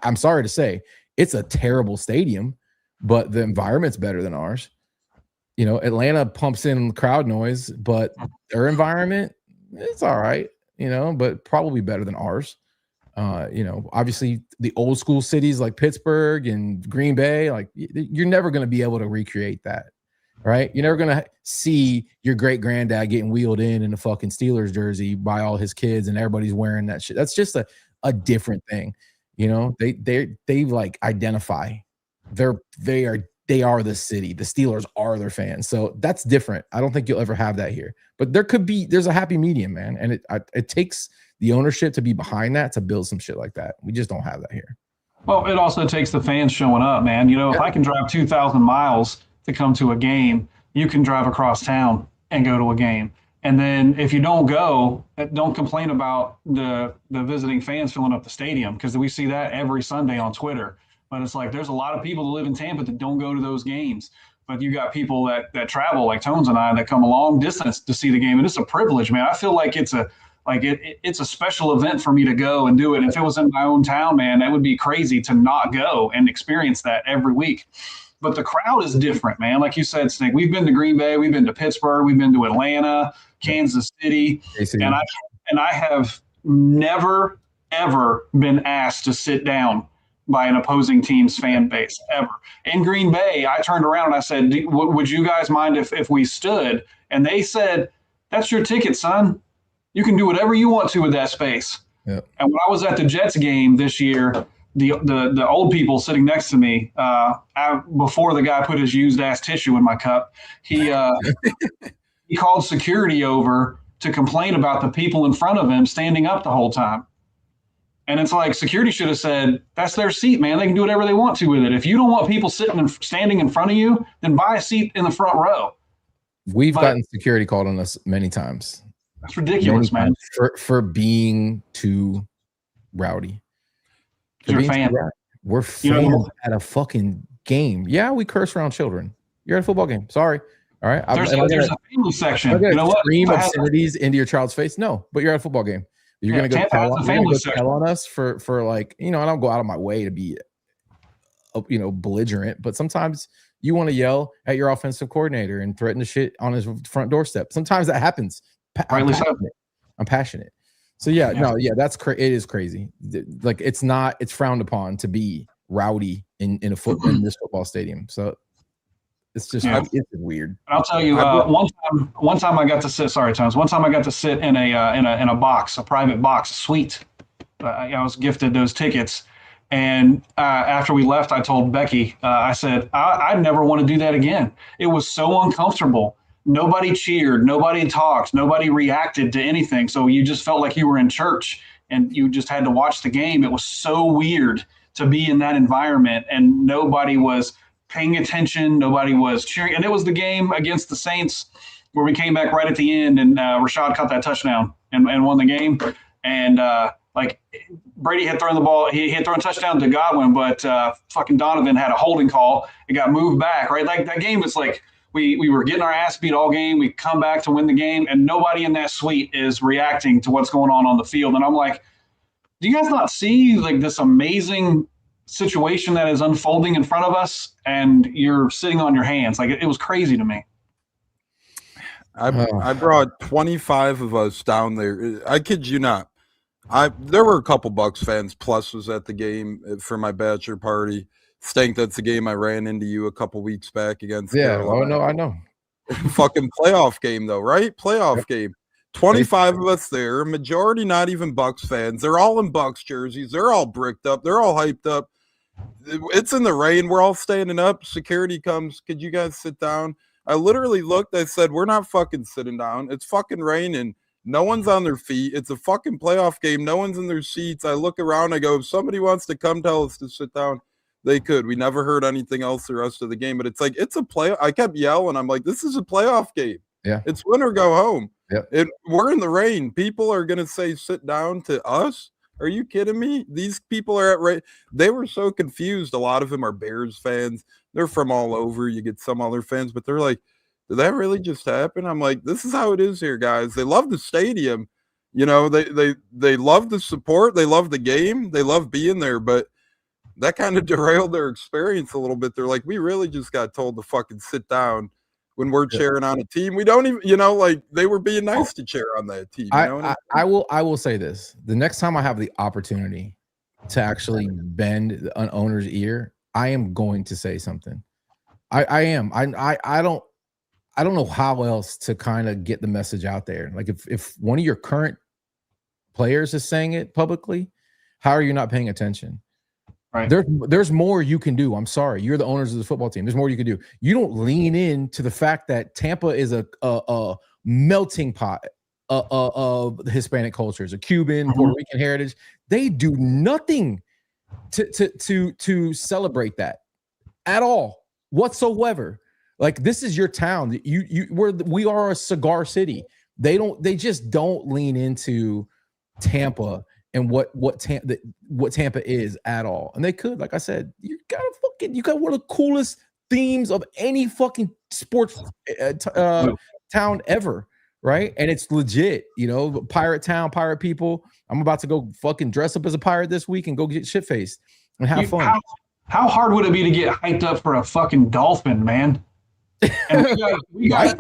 I'm sorry to say, it's a terrible stadium, but the environment's better than ours. Atlanta pumps in crowd noise, but their environment, it's all right, but probably better than ours. Obviously the old school cities like Pittsburgh and Green Bay, like you're never going to be able to recreate that, right? You're never going to see your great granddad getting wheeled in a fucking Steelers jersey by all his kids and everybody's wearing that shit. That's just a different thing. They like identify. They are the city. The Steelers are their fans. So that's different. I don't think you'll ever have that here. But there's a happy medium, man. And it takes the ownership to be behind that to build some shit like that. We just don't have that here. Well, it also takes the fans showing up, man. If I can drive 2,000 miles to come to a game, you can drive across town and go to a game. And then if you don't go, don't complain about the visiting fans filling up the stadium, because we see that every Sunday on Twitter. But it's like there's a lot of people that live in Tampa that don't go to those games. But you got people that travel, like Tones and I, that come a long distance to see the game. And it's a privilege, man. I feel like it's a special event for me to go and do it. If it was in my own town, man, that would be crazy to not go and experience that every week. But the crowd is different, man. Like you said, Stank, we've been to Green Bay, we've been to Pittsburgh, we've been to Atlanta, Kansas City, and I have never, ever been asked to sit down by an opposing team's fan base, ever. In Green Bay, I turned around and I said, would you guys mind if we stood? And they said, that's your ticket, son. You can do whatever you want to with that space. Yep. And when I was at the Jets game this year, the old people sitting next to me, before the guy put his used ass tissue in my cup, he called security over to complain about the people in front of him standing up the whole time. And it's like security should have said, that's their seat, man. They can do whatever they want to with it. If you don't want people standing in front of you, then buy a seat in the front row. We've gotten security called on us many times. That's ridiculous, man. For being too rowdy. You're a fan. We're fans at a fucking game. Yeah, we curse around children. You're at a football game. Sorry. All right. There's a family section. You know what? Scream obscenities into your child's face. No, but you're at a football game. You're gonna go tell on us for like, I don't go out of my way to be belligerent, but sometimes you want to yell at your offensive coordinator and threaten the shit on his front doorstep. Sometimes that happens. I'm passionate. So that's it is crazy. Like it's frowned upon to be rowdy in this football stadium. So it's just it's weird. I'll tell you, one time I got to sit. Sorry, Tones. One time I got to sit in a box, a private box, a suite. I was gifted those tickets, and after we left, I told Becky, I said, I'd never want to do that again. It was so uncomfortable. Nobody cheered, nobody talked, nobody reacted to anything. So you just felt like you were in church, and you just had to watch the game. It was so weird to be in that environment, and nobody was paying attention. Nobody was cheering. And it was the game against the Saints where we came back right at the end, and Rashad caught that touchdown and won the game. And Like Brady had thrown the ball, he had thrown a touchdown to Godwin, but fucking Donovan had a holding call. It got moved back, right? Like that game was like we were getting our ass beat all game. We come back to win the game, and nobody in that suite is reacting to what's going on the field. And I'm like, do you guys not see like this amazing situation that is unfolding in front of us, and you're sitting on your hands? Like it was crazy to me. I brought 25 of us down there. I kid you not. There were a couple Bucs fans. Plus was at the game for my bachelor party. Stank, that's the game I ran into you a couple weeks back against. Carolina. Oh no, I know. Fucking playoff game though, right? Playoff game. 25 of us there. Majority not even Bucs fans. They're all in Bucs jerseys. They're all bricked up. They're all hyped up. It's in the rain. We're all standing up. Security comes. Could you guys sit down? I literally looked. I said, we're not fucking sitting down. It's fucking raining. No one's on their feet. It's a fucking playoff game. No one's in their seats. I look around. I go, if somebody wants to come tell us to sit down, they could. We never heard anything else the rest of the game. But it's like, it's a play. I kept yelling. I'm like, this is a playoff game. Yeah. It's win or go home. Yep. We're in the rain. People are going to say sit down to us. Are you kidding me? These people are at right. They were so confused. A lot of them are Bears fans. They're from all over. You get some other fans, but they're like, did that really just happen? I'm like, this is how it is here, guys. They love the stadium. You know, they love the support. They love the game. They love being there, but that kind of derailed their experience a little bit. They're like, we really just got told to fucking sit down when we're cheering on a team. We don't even, you know, like they were being nice to cheer on that team. You know I will say this. The next time I have the opportunity to actually bend an owner's ear, I am going to say something. I am. I don't know how else to kind of get the message out there. Like if one of your current players is saying it publicly, how are you not paying attention? Right. There's more you can do. I'm sorry. You're the owners of the football team. There's more you can do. You don't lean into the fact that Tampa is a melting pot of Hispanic cultures, a Cuban, Puerto Rican heritage. They do nothing to celebrate that at all whatsoever. Like this is your town. We are a cigar city. They just don't lean into Tampa and what Tampa is at all. And they could, like I said, you got one of the coolest themes of any fucking sports town ever, right? And it's legit, you know, pirate town, pirate people. I'm about to go fucking dress up as a pirate this week and go get shit faced and have fun. How hard would it be to get hyped up for a fucking dolphin, man? And we got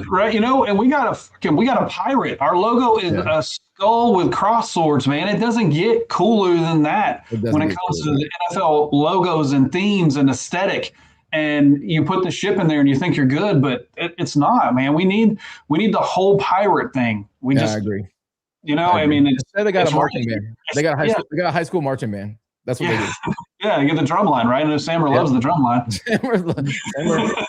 right, you know, and we got a pirate. Our logo is a skull with cross swords, man. It doesn't get cooler than that when it comes to the NFL logos and themes and aesthetic. And you put the ship in there and you think you're good, but it's not, man. We need the whole pirate thing. I agree. You know, I mean, they got a marching band. They got a high school marching band. That's what they do. Yeah, you get the drum line, right? And Sammer loves the drum line. Sammer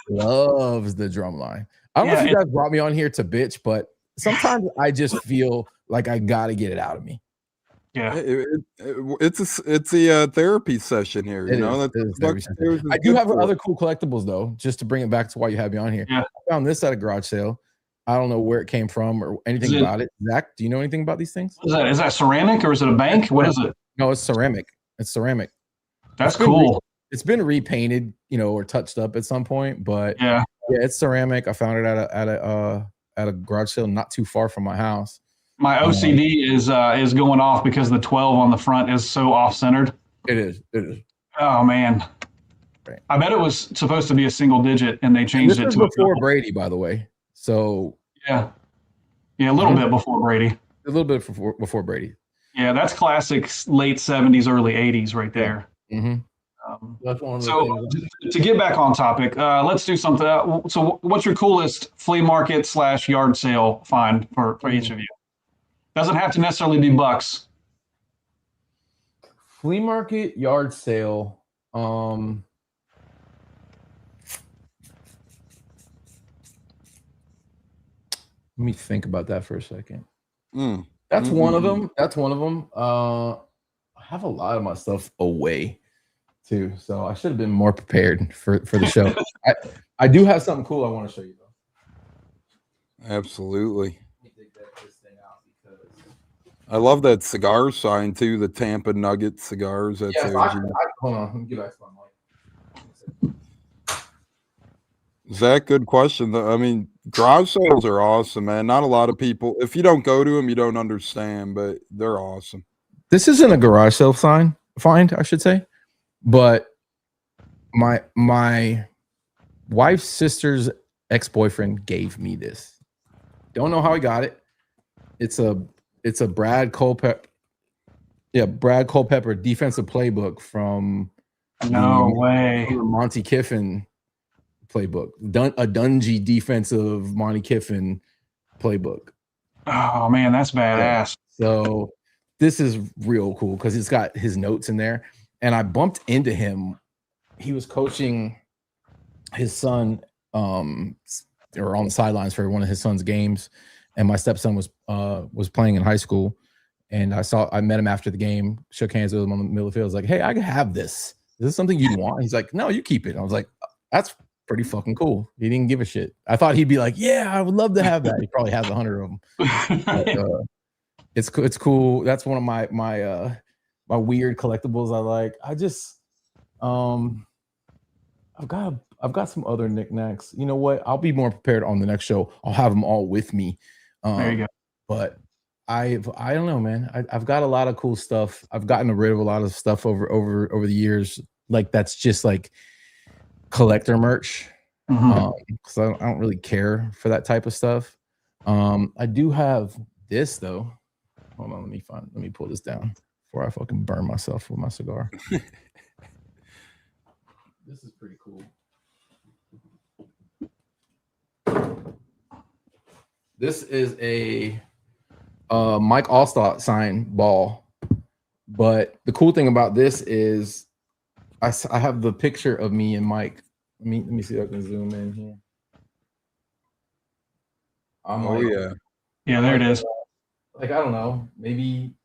loves the drum line. I don't know if you guys brought me on here to bitch, but sometimes I just feel like I gotta get it out of me. Yeah, it's a therapy session here. You know, I do have other cool collectibles though. Just to bring it back to why you had me on here. Yeah. I found this at a garage sale. I don't know where it came from or anything about it. Zach, do you know anything about these things? Is that ceramic or is it a bank? What is it? No, it's ceramic. It's ceramic. That's cool. It's been repainted, you know, or touched up at some point, but yeah, it's ceramic. I found it at a garage sale not too far from my house. My OCD is going off because the 12 on the front is so off-centered. It is. Oh man. Right. I bet it was supposed to be a single digit and they changed it to before Brady, by the way. So yeah, a little bit before Brady. A little bit before Brady. Yeah, that's classic late 70s, early 80s right there. Mm-hmm. That's one of the things. To get back on topic, let's do something. So what's your coolest flea market / yard sale find for each of you? Doesn't have to necessarily be Bucs. Flea market, yard sale. Let me think about that for a second. That's one of them. I have a lot of my stuff away too, so I should have been more prepared for the show. I do have something cool I want to show you though. Absolutely. I love that cigar sign too. The Tampa Nugget cigars. That's Yeah, so hold on. Let me get back to my mic. Zach, good question. I mean, garage sales are awesome, man. Not a lot of people. If you don't go to them, you don't understand, but they're awesome. This isn't a garage sale find, I should say, but my wife's sister's ex-boyfriend gave me this. Don't know how he got it. It's a Brad Culpepper. Yeah, Brad Culpepper defensive playbook from No way. Monty Kiffin playbook. A Dungy defensive Monty Kiffin playbook. Oh man, that's badass. So this is real cool because it's got his notes in there. And I bumped into him. He was coaching his son, or on the sidelines for one of his son's games. And my stepson was playing in high school. And I met him after the game, shook hands with him on the middle of the field. I was like, hey, I have this. Is this something you'd want? He's like, no, you keep it. I was like, that's pretty fucking cool. He didn't give a shit. I thought he'd be like, yeah, I would love to have that. He probably has 100 of them. But, it's cool. That's one of my weird collectibles I like. I just I've got some other knickknacks. You know what? I'll be more prepared on the next show. I'll have them all with me. There you go. But I don't know, man. I've got a lot of cool stuff. I've gotten rid of a lot of stuff over the years. Like that's just like collector merch. Because I don't really care for that type of stuff. I do have this though. Hold on, let me pull this down before I fucking burn myself with my cigar. This is pretty cool. This is a Mike Allstott sign ball. But the cool thing about this is I have the picture of me and Mike. Let me see if I can zoom in here. Yeah, there it is. Like, I don't know, maybe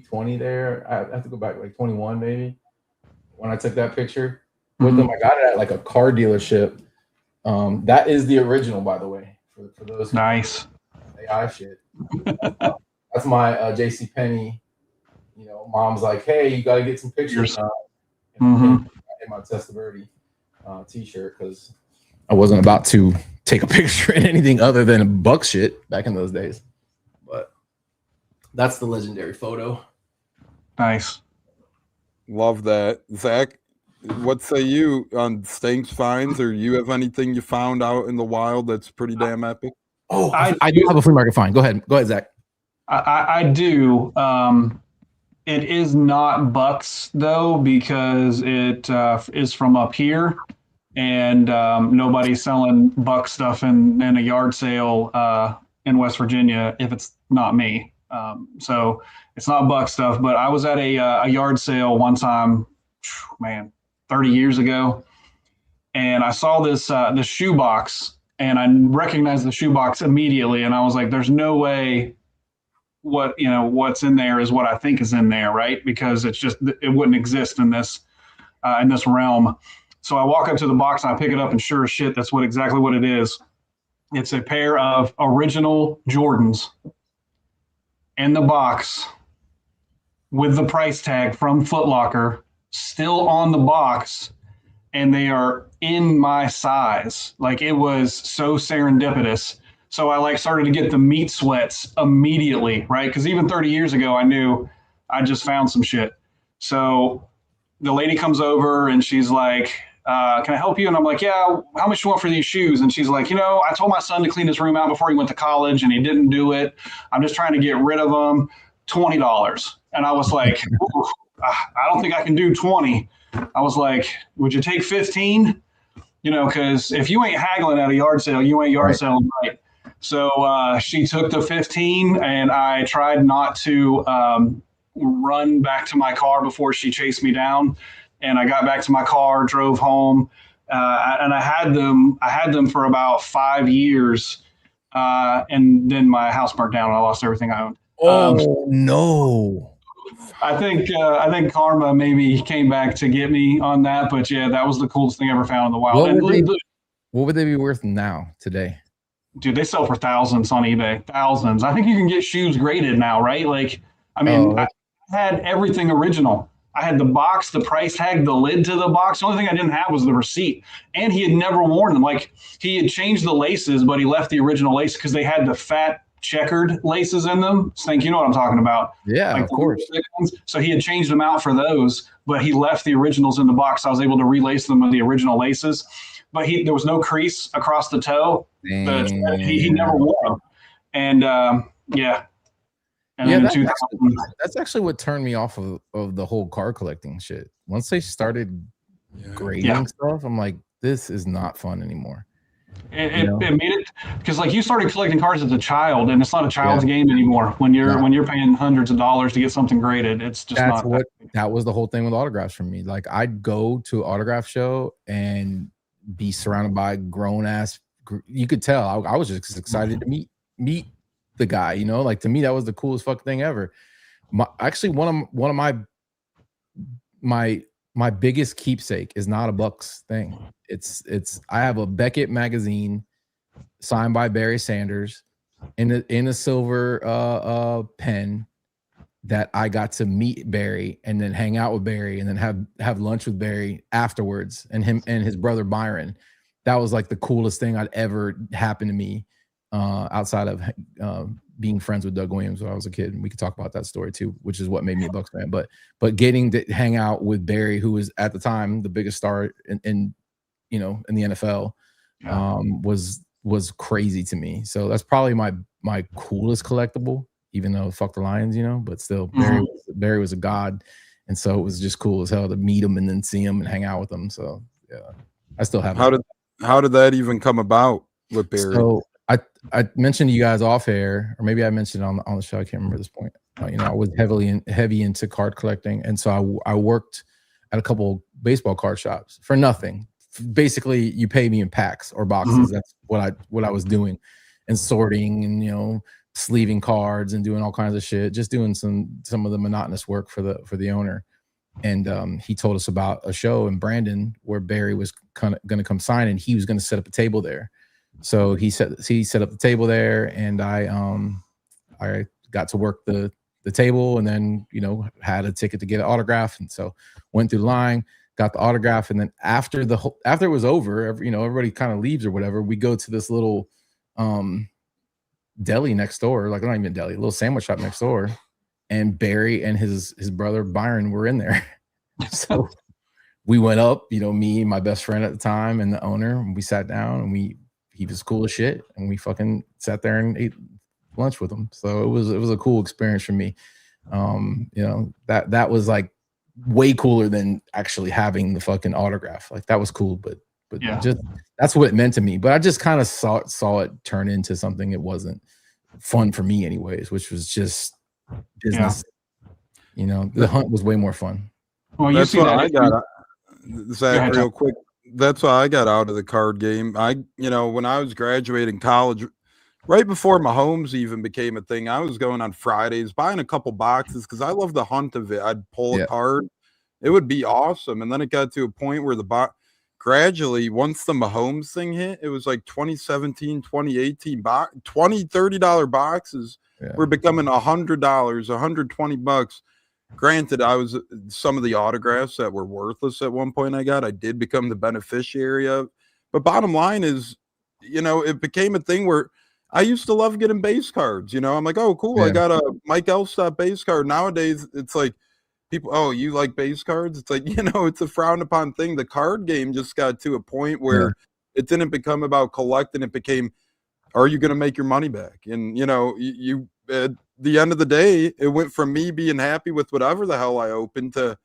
20 there. I have to go back like 21 maybe. When I took that picture with them, I got it at like a car dealership. That is the original, by the way. For those nice AI shit. That's my JC Penney. You know, mom's like, hey, you got to get some pictures in my Testaverde t-shirt because I wasn't about to take a picture in anything other than Bucs shit back in those days. But that's the legendary photo. Nice. Love that. Zach, what say you on Stank's finds, or you have anything you found out in the wild that's pretty damn epic? Oh, I do have a flea market find. Go ahead, Zach. I do. It is not Bucs though, because it is from up here, and nobody's selling Bucs stuff in a yard sale in West Virginia if it's not me. So it's not Bucs stuff. But I was at a yard sale one time, man, 30 years ago, and I saw this shoe box, and I recognized the shoe box immediately, and I was like, "There's no way what's in there is what I think is in there, right? Because it wouldn't exist in this realm." So I walk up to the box and I pick it up, and sure as shit, that's exactly what it is. It's a pair of original Jordans in the box with the price tag from Foot Locker still on the box, and they are in my size. Like, it was so serendipitous. So I started to get the meat sweats immediately, right? Because even 30 years ago, I knew I just found some shit. So the lady comes over and she's like, can I help you? And I'm like, yeah, how much do you want for these shoes? And she's like, I told my son to clean his room out before he went to college and he didn't do it. I'm just trying to get rid of them. $20. And I was like, I don't think I can do 20. I was like, would you take 15? Because if you ain't haggling at a yard sale, you ain't yard selling right. So she took the 15, and I tried not to run back to my car before she chased me down. And I got back to my car, drove home, and I had them for about 5 years. And then my house burnt down and I lost everything I owned. Oh, no. I think karma maybe came back to get me on that. But yeah, that was the coolest thing I ever found in the wild. What would they be worth now, today? dude, they sell for thousands on eBay. Thousands. I think you can get shoes graded now, right? Like, I mean, I had everything original. I had the box, the price tag, the lid to the box. The only thing I didn't have was the receipt. And he had never worn them. Like, he had changed the laces, but he left the original lace because they had the fat checkered laces in them. Stank, you know what I'm talking about. Yeah, like of course. So he had changed them out for those, but he left the originals in the box. I was able to relace them with the original laces. But there was no crease across the toe. He never wore them. And yeah. And yeah, then that's actually what turned me off of the whole card collecting shit. Once they started grading stuff, I'm like, this is not fun anymore. It made it because like you started collecting cards as a child, and it's not a child's game anymore. When you're paying hundreds of dollars to get something graded, it's just that was the whole thing with autographs for me. Like, I'd go to an autograph show and be surrounded by grown ass. You could tell I was just excited to meet the guy, you know. Like, to me, that was the coolest fucking thing ever. Actually, one of my biggest keepsake is not a Bucs thing. It's I have a Beckett magazine signed by Barry Sanders in a silver pen that I got to meet Barry and then hang out with Barry and then have lunch with Barry afterwards, and him and his brother Byron. That was like the coolest thing I'd ever happened to me. Outside of being friends with Doug Williams when I was a kid, and we could talk about that story too, which is what made me a Bucs fan. But getting to hang out with Barry, who was at the time the biggest star in the NFL, was crazy to me. So that's probably my coolest collectible, even though fuck the Lions, you know. But still, Barry was a god, and so it was just cool as hell to meet him and then see him and hang out with him. So yeah, I still have. How did that even come about with Barry? So I mentioned to you guys off air, or maybe I mentioned on the show. I can't remember this point. I was heavy into card collecting, and so I worked at a couple baseball card shops for nothing. Basically, you pay me in packs or boxes. That's what I was doing, and sorting and sleeving cards and doing all kinds of shit. Just doing some of the monotonous work for the owner. And he told us about a show in Brandon where Barry was going to come sign, and he was going to set up a table there. So he set up the table there, and I got to work the table, and then had a ticket to get an autograph, and so went through the line, got the autograph, and then after it was over, everybody kind of leaves or whatever. We go to this little deli next door, like not even deli, a little sandwich shop next door, and Barry and his brother Byron were in there. So we went up, me, my best friend at the time, and the owner, and we sat down, and he was cool as shit, and we fucking sat there and ate lunch with him. So it was a cool experience for me. That was like way cooler than actually having the fucking autograph. Like, that was cool, but just that's what it meant to me. But I just kind of saw it turn into something it wasn't fun for me anyways, which was just business. The hunt was way more fun. Well, that's what I got. Zach, real quick. That's why I got out of the card game. When I was graduating college, right before Mahomes even became a thing, I was going on Fridays, buying a couple boxes because I love the hunt of it. I'd pull a card. It would be awesome. And then it got to a point where gradually, once the Mahomes thing hit, it was like 2017, 2018, $20, $30 boxes were becoming $100, $120. Granted, some of the autographs that were worthless at one point I did become the beneficiary of. But bottom line is, it became a thing where I used to love getting base cards. I'm like, oh, cool. I got a Mike Elstop base card. Nowadays, it's like people, oh, you like base cards? It's like, it's a frowned upon thing. The card game just got to a point where it didn't become about collecting. It became, are you going to make your money back? And, you at the end of the day, it went from me being happy with whatever the hell I opened to,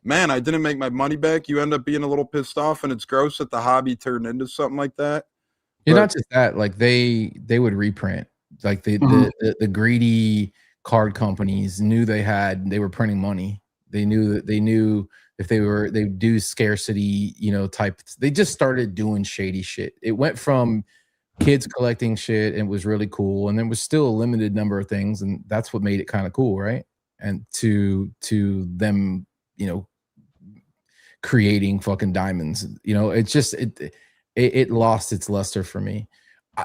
man, I didn't make my money back. You end up being a little pissed off, and it's gross that the hobby turned into something like that. Yeah, not just that, like they would reprint. Like the greedy card companies knew they were printing money. They knew if they do scarcity, type. They just started doing shady shit. It went from kids collecting shit and was really cool, and there was still a limited number of things, and that's what made it kind of cool, right? And to them, creating fucking diamonds, it lost its luster for me.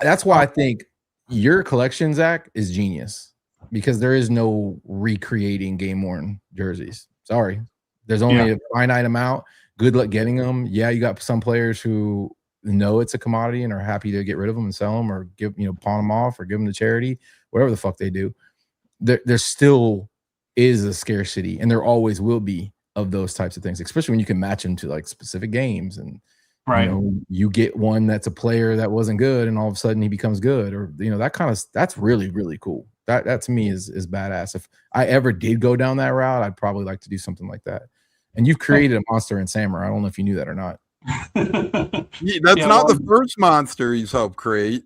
That's why I think your collection, Zach, is genius because there is no recreating game worn jerseys. Sorry, there's only a finite amount. Good luck getting them. Yeah, you got some players who know it's a commodity and are happy to get rid of them and sell them or pawn them off or give them to charity, whatever the fuck they do. There still is a scarcity, and there always will be of those types of things, especially when you can match them to like specific games and. Right. You get one that's a player that wasn't good, and all of a sudden he becomes good, or that's really, really cool. That to me is badass. If I ever did go down that route, I'd probably like to do something like that. And you've created a monster in Samurai. I don't know if you knew that or not. That's not the first monster he's helped create.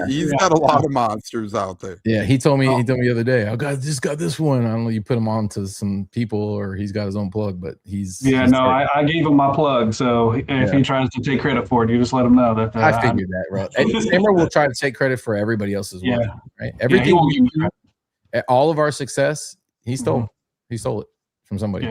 He's got a lot of monsters out there. Yeah, he told me the other day, I just got this one. I don't know, you put him on to some people or he's got his own plug, but I gave him my plug. So if he tries to take credit for it, you just let him know that I figured that, bro. And Samurai will try to take credit for everybody else's work, right? Everything we do, all of our success, he stole. He stole it from somebody.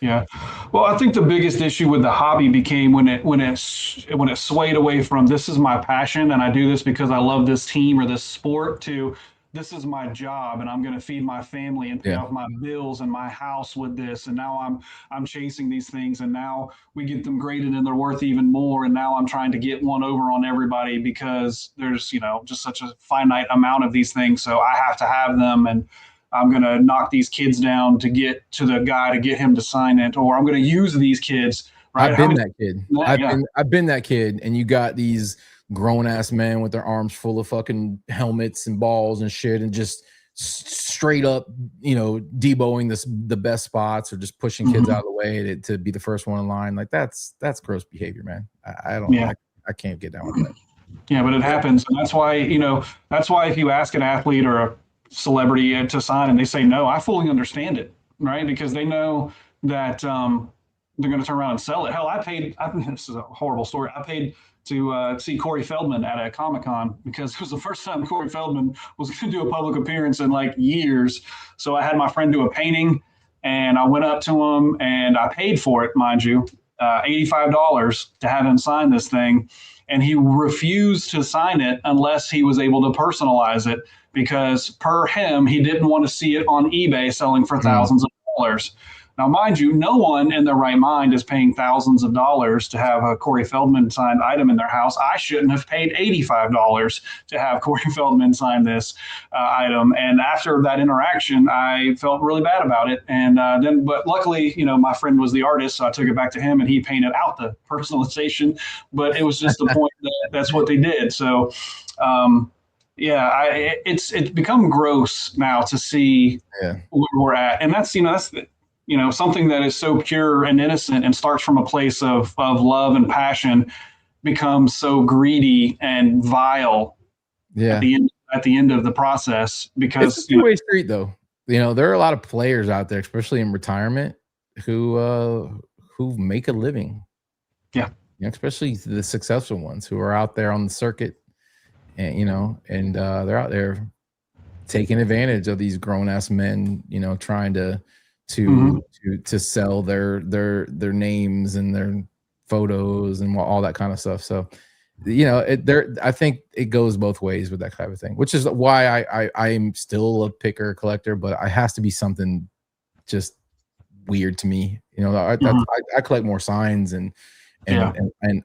Yeah. Well, I think the biggest issue with the hobby became when it swayed away from this is my passion and I do this because I love this team or this sport to this is my job and I'm going to feed my family and pay off my bills and my house with this. And now I'm chasing these things and now we get them graded and they're worth even more. And now I'm trying to get one over on everybody because there's, just such a finite amount of these things. So I have to have them and I'm going to knock these kids down to get to the guy to get him to sign it, or I'm going to use these kids. Right? I've been that kid. I've been that kid. And you got these grown ass men with their arms full of fucking helmets and balls and shit and just straight up, deboing the best spots or just pushing kids out of the way to be the first one in line. Like that's gross behavior, man. I can't get down with that. Yeah, but it happens. And that's why if you ask an athlete or a celebrity to sign and they say no, I fully understand it, right? Because they know that they're going to turn around and sell it. Hell, this is a horrible story. I paid to see Corey Feldman at a Comic-Con because it was the first time Corey Feldman was going to do a public appearance in like years. So I had my friend do a painting and I went up to him and I paid for it, mind you, $85 to have him sign this thing. And he refused to sign it unless he was able to personalize it because per him, he didn't want to see it on eBay selling for thousands of dollars. Now, mind you, no one in their right mind is paying thousands of dollars to have a Corey Feldman signed item in their house. I shouldn't have paid $85 to have Corey Feldman sign this item. And after that interaction, I felt really bad about it. And but luckily, my friend was the artist, so I took it back to him and he painted out the personalization. But it was just the point that that's what they did. So, it's become gross now to see where we're at, and that's something that is so pure and innocent and starts from a place of love and passion becomes so greedy and vile at the end of the process because it's a two-way street though. There are a lot of players out there, especially in retirement, who make a living. Yeah. Especially the successful ones who are out there on the circuit and they're out there taking advantage of these grown-ass men, trying to sell their names and their photos and all that kind of stuff. So, I think it goes both ways with that kind of thing, which is why I'm still a picker collector, but it has to be something just weird to me. I collect more signs and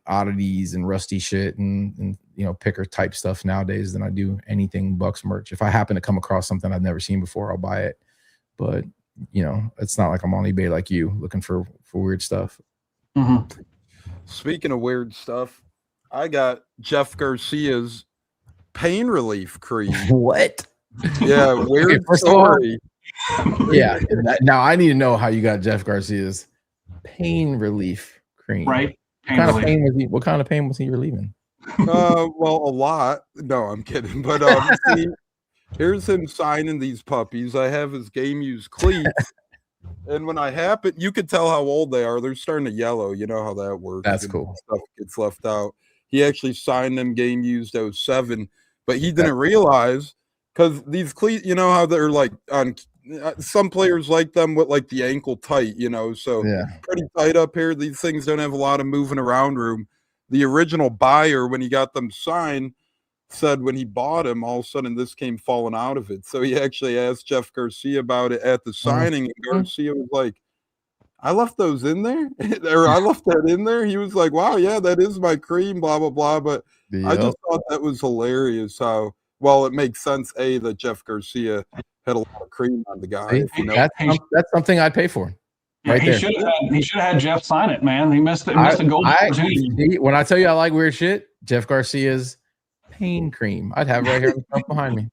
oddities and rusty shit and picker type stuff nowadays than I do anything Bucs merch. If I happen to come across something I've never seen before, I'll buy it. But it's not like I'm on eBay like you looking for weird stuff. Speaking of weird stuff, I got Jeff Garcia's pain relief cream. What? Yeah, weird story. Yeah. Now I need to know how you got Jeff Garcia's pain relief cream. Right. What kind of pain was he relieving? Well, a lot. No, I'm kidding. But see, here's him signing these puppies. I have his game used cleats. And when I happen, you could tell how old they are. They're starting to yellow. You know how that works. That's cool. Stuff gets left out. He actually signed them game used 07, but he didn't realize because these cleats, how they're like on some players like them with like the ankle tight, so pretty tight up here. These things don't have a lot of moving around room. The original buyer, when he got them signed, said when he bought him, all of a sudden this came falling out of it. So he actually asked Jeff Garcia about it at the signing, and Garcia was like, I left those in there, or I left that in there. He was like, wow, yeah, that is my cream, blah, blah, blah. But I just thought that was hilarious how, well, it makes sense, A, that Jeff Garcia had a lot of cream on the guy. See, that's something I'd pay for. Yeah, he should have had Jeff sign it, man. He missed it. Missed a golden opportunity. When I tell you I like weird shit, Jeff Garcia's pain cream. I'd have it right here on the shelf behind me.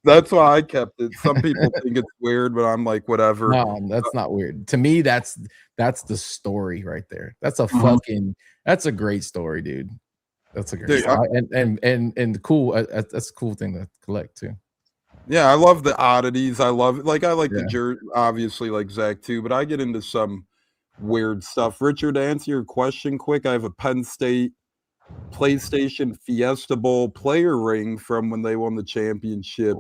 That's why I kept it. Some people think it's weird, but I'm like, whatever. No, that's not weird. To me, that's the story right there. That's a that's a great story, dude. That's a great story. And cool. That's a cool thing to collect too. Yeah, I love the oddities. I love it. Like I like the jersey, obviously, like Zach too, but I get into some weird stuff. Richard, to answer your question quick, I have a Penn State PlayStation Fiesta Bowl player ring from when they won the championship.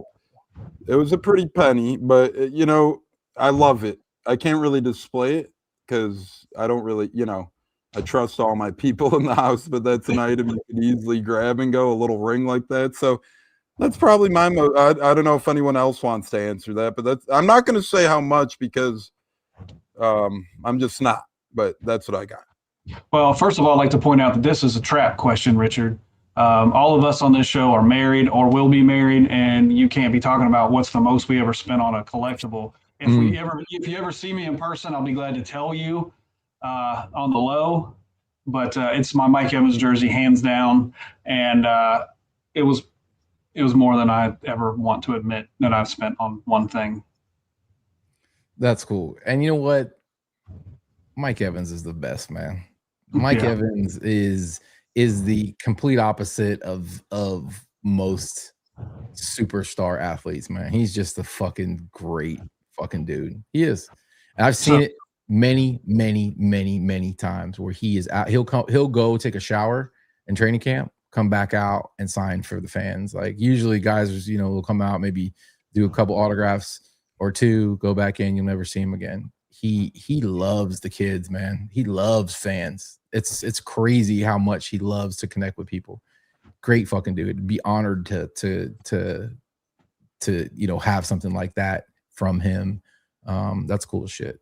It was a pretty penny, but you know, I love it. I can't really display it because I don't really, you know, I trust all my people in the house, but that's an item you can easily grab and go, a little ring like that. So that's probably my I don't know if anyone else wants to answer that, but I'm not going to say how much because I'm just not, but that's what I got. Well, first of all, I'd like to point out that this is a trap question, Richard. All of us on this show are married or will be married, and you can't be talking about what's the most we ever spent on a collectible. If you ever see me in person, I'll be glad to tell you on the low. But it's my Mike Evans jersey, hands down, and it was more than I ever want to admit that I've spent on one thing. That's cool. And you know what? Mike Evans is the best, man. Mike Evans is the complete opposite of most superstar athletes, man. He's just a fucking great fucking dude. He is. And I've seen it many, many, many, many times where he is out. He'll go take a shower in training camp, come back out and sign for the fans. Like usually guys, you know, will come out, maybe do a couple autographs or two, go back in, you'll never see him again. He loves the kids, man. He loves fans. It's crazy how much he loves to connect with people. Great fucking dude. Be honored to you know, have something like that from him. That's cool as shit.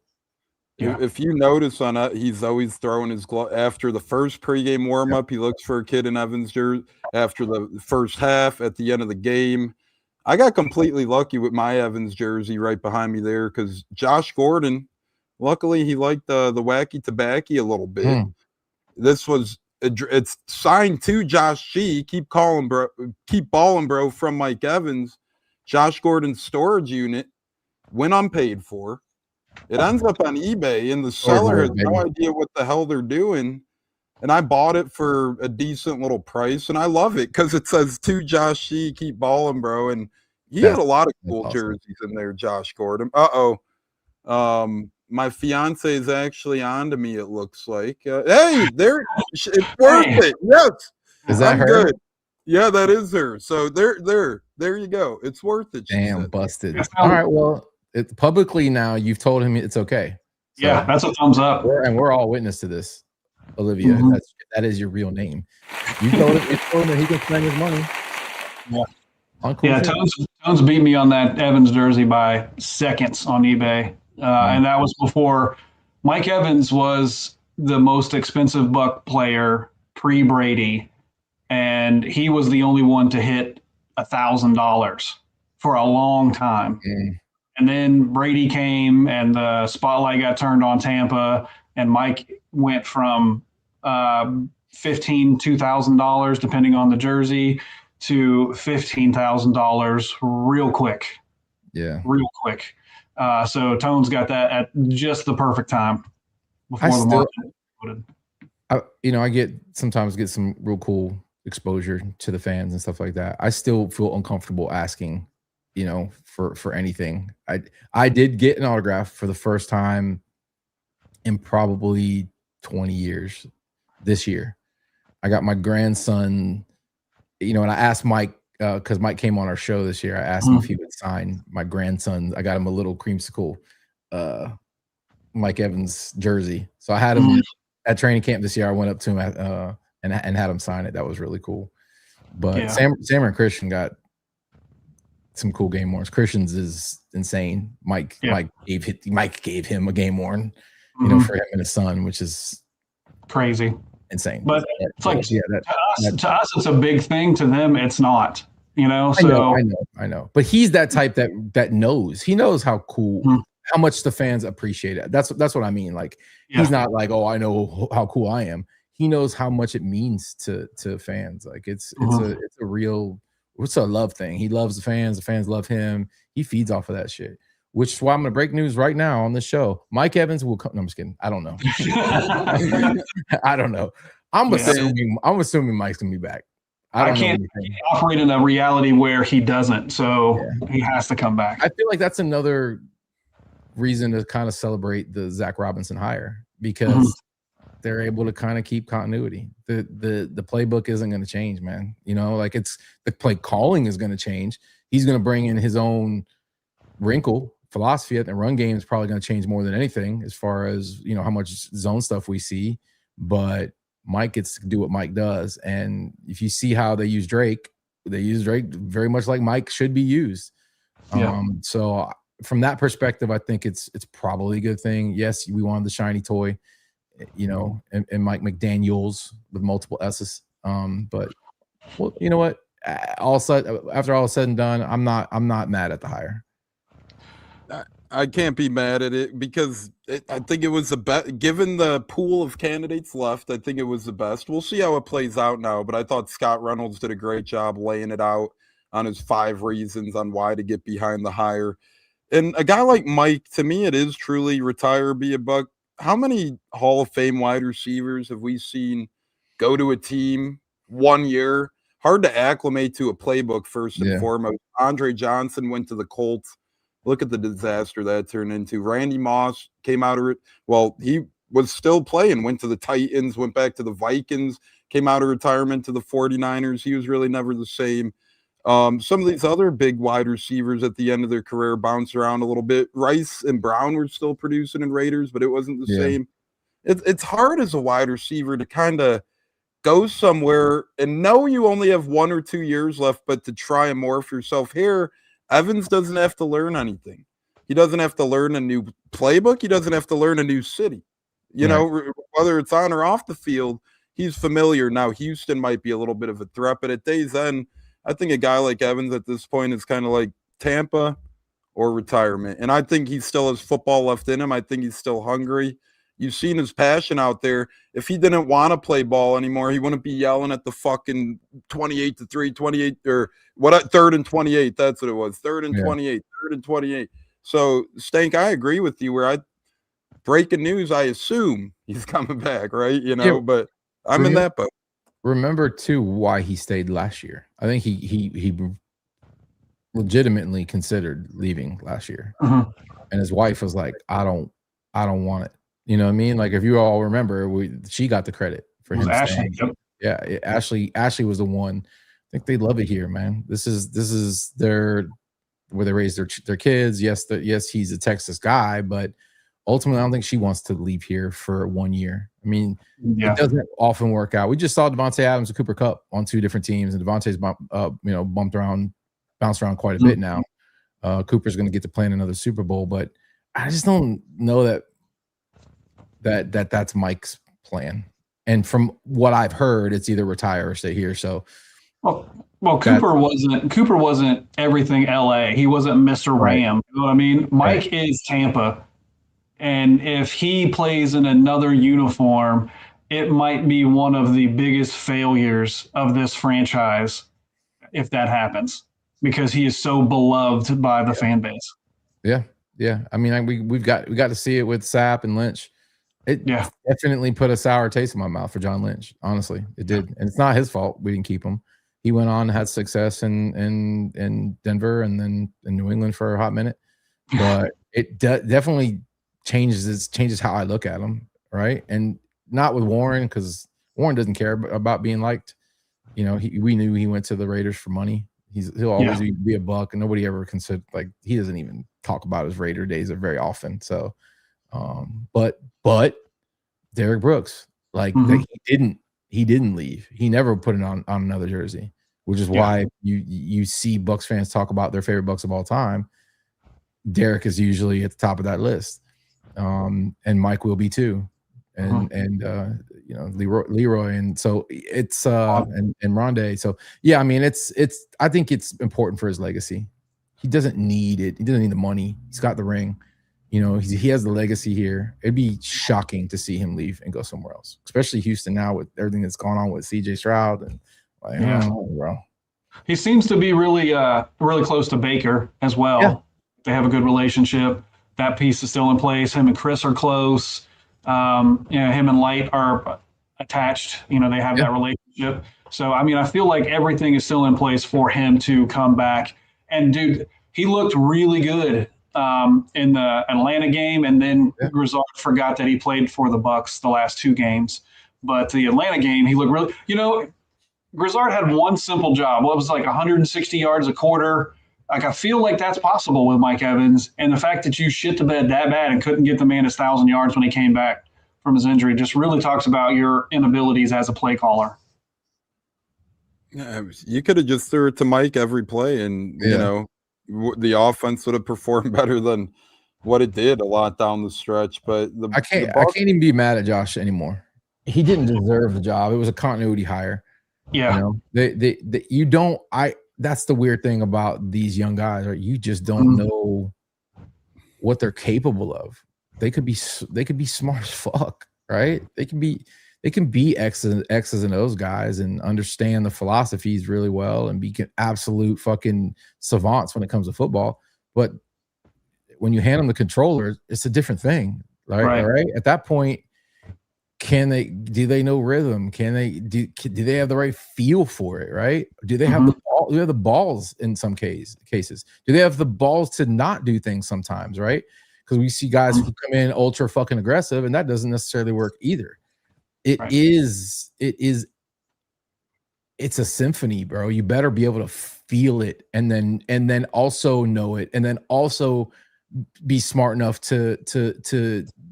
Yeah. If you notice on it, he's always throwing his glove after the first pregame warm-up. He looks for a kid in Evans jersey after the first half, at the end of the game. I got completely lucky with my Evans jersey right behind me there because Josh Gordon, luckily he liked the wacky tobacco a little bit. This was it's signed to Josh G. Keep balling, bro, from Mike Evans. Josh Gordon's storage unit went unpaid for. It ends up on eBay, and the seller has no idea what the hell they're doing. And I bought it for a decent little price, and I love it because it says to Josh G, keep balling, bro. And he had a lot of cool jerseys in there, Josh Gordon. My fiance is actually on to me, it looks like. Hey, there, it's worth it. Yes. Is that her? Good. Yeah, that is her. So there you go. It's worth it. Damn, busted. All right, well, publicly now you've told him it's okay. So, yeah, that's a thumbs up. We're all witness to this. Olivia, that is your real name. You told him that he can spend his money. Yeah, Tones beat me on that Evans jersey by seconds on eBay. And that was before Mike Evans was the most expensive Buck player pre-Brady. And he was the only one to hit $1,000 for a long time. And then Brady came and the spotlight got turned on Tampa, and Mike went from $2,000, depending on the jersey, to $15,000 real quick. Yeah. Real quick. So Tones got that at just the perfect time before the market exploded. I sometimes get some real cool exposure to the fans and stuff like that. I still feel uncomfortable asking, for anything. I did get an autograph for the first time in probably 20 years this year. I got my grandson, and I asked Mike, because Mike came on our show this year. I asked him if he would sign my grandson. I got him a little creamsicle Mike Evans jersey. So I had him at training camp this year. I went up to him and had him sign it. That was really cool. But Sam and Christian got some cool game warrants. Christian's is insane. Mike gave him a game warrant, you know, for him and his son, which is crazy, insane. But it's like to us, it's a big thing. To them, it's not. You know, so I know. But he's that type that knows. He knows how cool, how much the fans appreciate it. That's what I mean. Like he's not like, oh, I know how cool I am. He knows how much it means to fans. Like it's a real, it's a love thing. He loves the fans love him. He feeds off of that shit. Which is why I'm gonna break news right now on the show. Mike Evans will come. No, I'm just kidding. I don't know. I don't know. I'm assuming Mike's gonna be back. I can't operate in a reality where he doesn't, so he has to come back. I feel like that's another reason to kind of celebrate the Zack Robinson hire, because they're able to kind of keep continuity. The playbook isn't going to change, man. You know, like it's the play calling is going to change. He's going to bring in his own wrinkle. Philosophy at the run game is probably going to change more than anything, as far as, you know, how much zone stuff we see. But Mike gets to do what Mike does. And if you see how they use Drake very much like Mike should be used. So from that perspective, I think it's probably a good thing. Yes, we wanted the shiny toy, you know, and Mike McDaniels with multiple S's. But well, you know what? After all is said and done, I'm not mad at the hire. I can't be mad at it, because I think it was the best. Given the pool of candidates left, I think it was the best. We'll see how it plays out now, but I thought Scott Reynolds did a great job laying it out on his 5 reasons on why to get behind the hire. And a guy like Mike, to me, it is truly retire, be a Buck. How many Hall of Fame wide receivers have we seen go to a team 1 year? Hard to acclimate to a playbook, first and foremost. Andre Johnson went to the Colts. Look at the disaster that turned into. Randy Moss came out of it. Well, he was still playing, went to the Titans, went back to the Vikings, came out of retirement to the 49ers. He was really never the same. Some of these other big wide receivers at the end of their career bounced around a little bit. Rice and Brown were still producing in Raiders, but it wasn't the same. It's hard as a wide receiver to kind of go somewhere and know you only have 1 or 2 years left, but to try and morph yourself here. Evans doesn't have to learn anything. He doesn't have to learn a new playbook. He doesn't have to learn a new city. You know, whether it's on or off the field, he's familiar. Now, Houston might be a little bit of a threat, but at day's end, I think a guy like Evans at this point is kind of like Tampa or retirement. And I think he still has football left in him. I think he's still hungry. You've seen his passion out there. If he didn't want to play ball anymore, he wouldn't be yelling at the fucking 28-3, 28 or what? 3rd and 28. That's what it was. 3rd and 28. 3rd and 28. So Stank, I agree with you. Breaking news, I assume he's coming back, right? You know, but I'm in that boat. Remember too why he stayed last year. I think he legitimately considered leaving last year, and his wife was like, "I don't want it." You know what I mean? Like, if you all remember, she got the credit for him. Ashley. Yeah, Ashley was the one. I think they love it here, man. This is their where they raise their kids. Yes, he's a Texas guy, but ultimately, I don't think she wants to leave here for 1 year. I mean, it doesn't often work out. We just saw Devontae Adams and Cooper Kupp on 2 different teams, and Devontae's bounced around quite a bit now. Cooper's going to get to play in another Super Bowl, but I just don't know that's Mike's plan. And from what I've heard, it's either retire or stay here. So, well, Cooper wasn't everything LA. He wasn't Mr. Ram. You know what I mean? Mike is Tampa. And if he plays in another uniform, it might be one of the biggest failures of this franchise if that happens, because he is so beloved by the fan base. Yeah. I mean, we got to see it with Sapp and Lynch. It definitely put a sour taste in my mouth for John Lynch. Honestly, it did, and it's not his fault. We didn't keep him. He went on, had success in Denver, and then in New England for a hot minute. But it definitely changes how I look at him, right? And not with Warren, because Warren doesn't care about being liked. You know, we knew he went to the Raiders for money. He'll always be a Buck, and nobody ever considered, like, he doesn't even talk about his Raider days very often. So, but Derek Brooks, like, he didn't leave. He never put it on another jersey. which is why you see Bucs fans talk about their favorite Bucs of all time. Derek is usually at the top of that list, and Mike will be too, and Leroy, and so it's and Rondé. So yeah, I mean it's I think it's important for his legacy. He doesn't need it. He doesn't need the money. He's got the ring. He has the legacy here. It'd be shocking to see him leave and go somewhere else, especially Houston now with everything that's gone on with CJ Stroud and I don't know, bro. He seems to be really close to Baker as well. Yeah. They have a good relationship. That piece is still in place. Him and Chris are close. Him and Light are attached. They have that relationship. So, I mean, I feel like everything is still in place for him to come back. And, dude, he looked really good in the Atlanta game. And then Grizzard forgot that he played for the Bucs the last 2 games. But the Atlanta game, he looked really – Grizzard had one simple job. What was 160 yards a quarter. I feel like that's possible with Mike Evans. And the fact that you shit the bed that bad and couldn't get the man his 1,000 yards when he came back from his injury just really talks about your inabilities as a play caller. Yeah, you could have just threw it to Mike every play and, the offense would have performed better than what it did a lot down the stretch. But I can't even be mad at Josh anymore. He didn't deserve the job. It was a continuity hire. Yeah. That's the weird thing about these young guys, right? You just don't know what they're capable of. They could be smart as fuck, right? They can be X's and O's guys and understand the philosophies really well and be absolute fucking savants when it comes to football. But when you hand them the controller, it's a different thing, right? All right. At that point, do they know rhythm? Do they have the right feel for it? Right? Do they have the balls in some cases? Do they have the balls to not do things sometimes? Right? Because we see guys who come in ultra fucking aggressive, and that doesn't necessarily work either. It's a symphony, bro. You better be able to feel it, and then also know it, and then also be smart enough to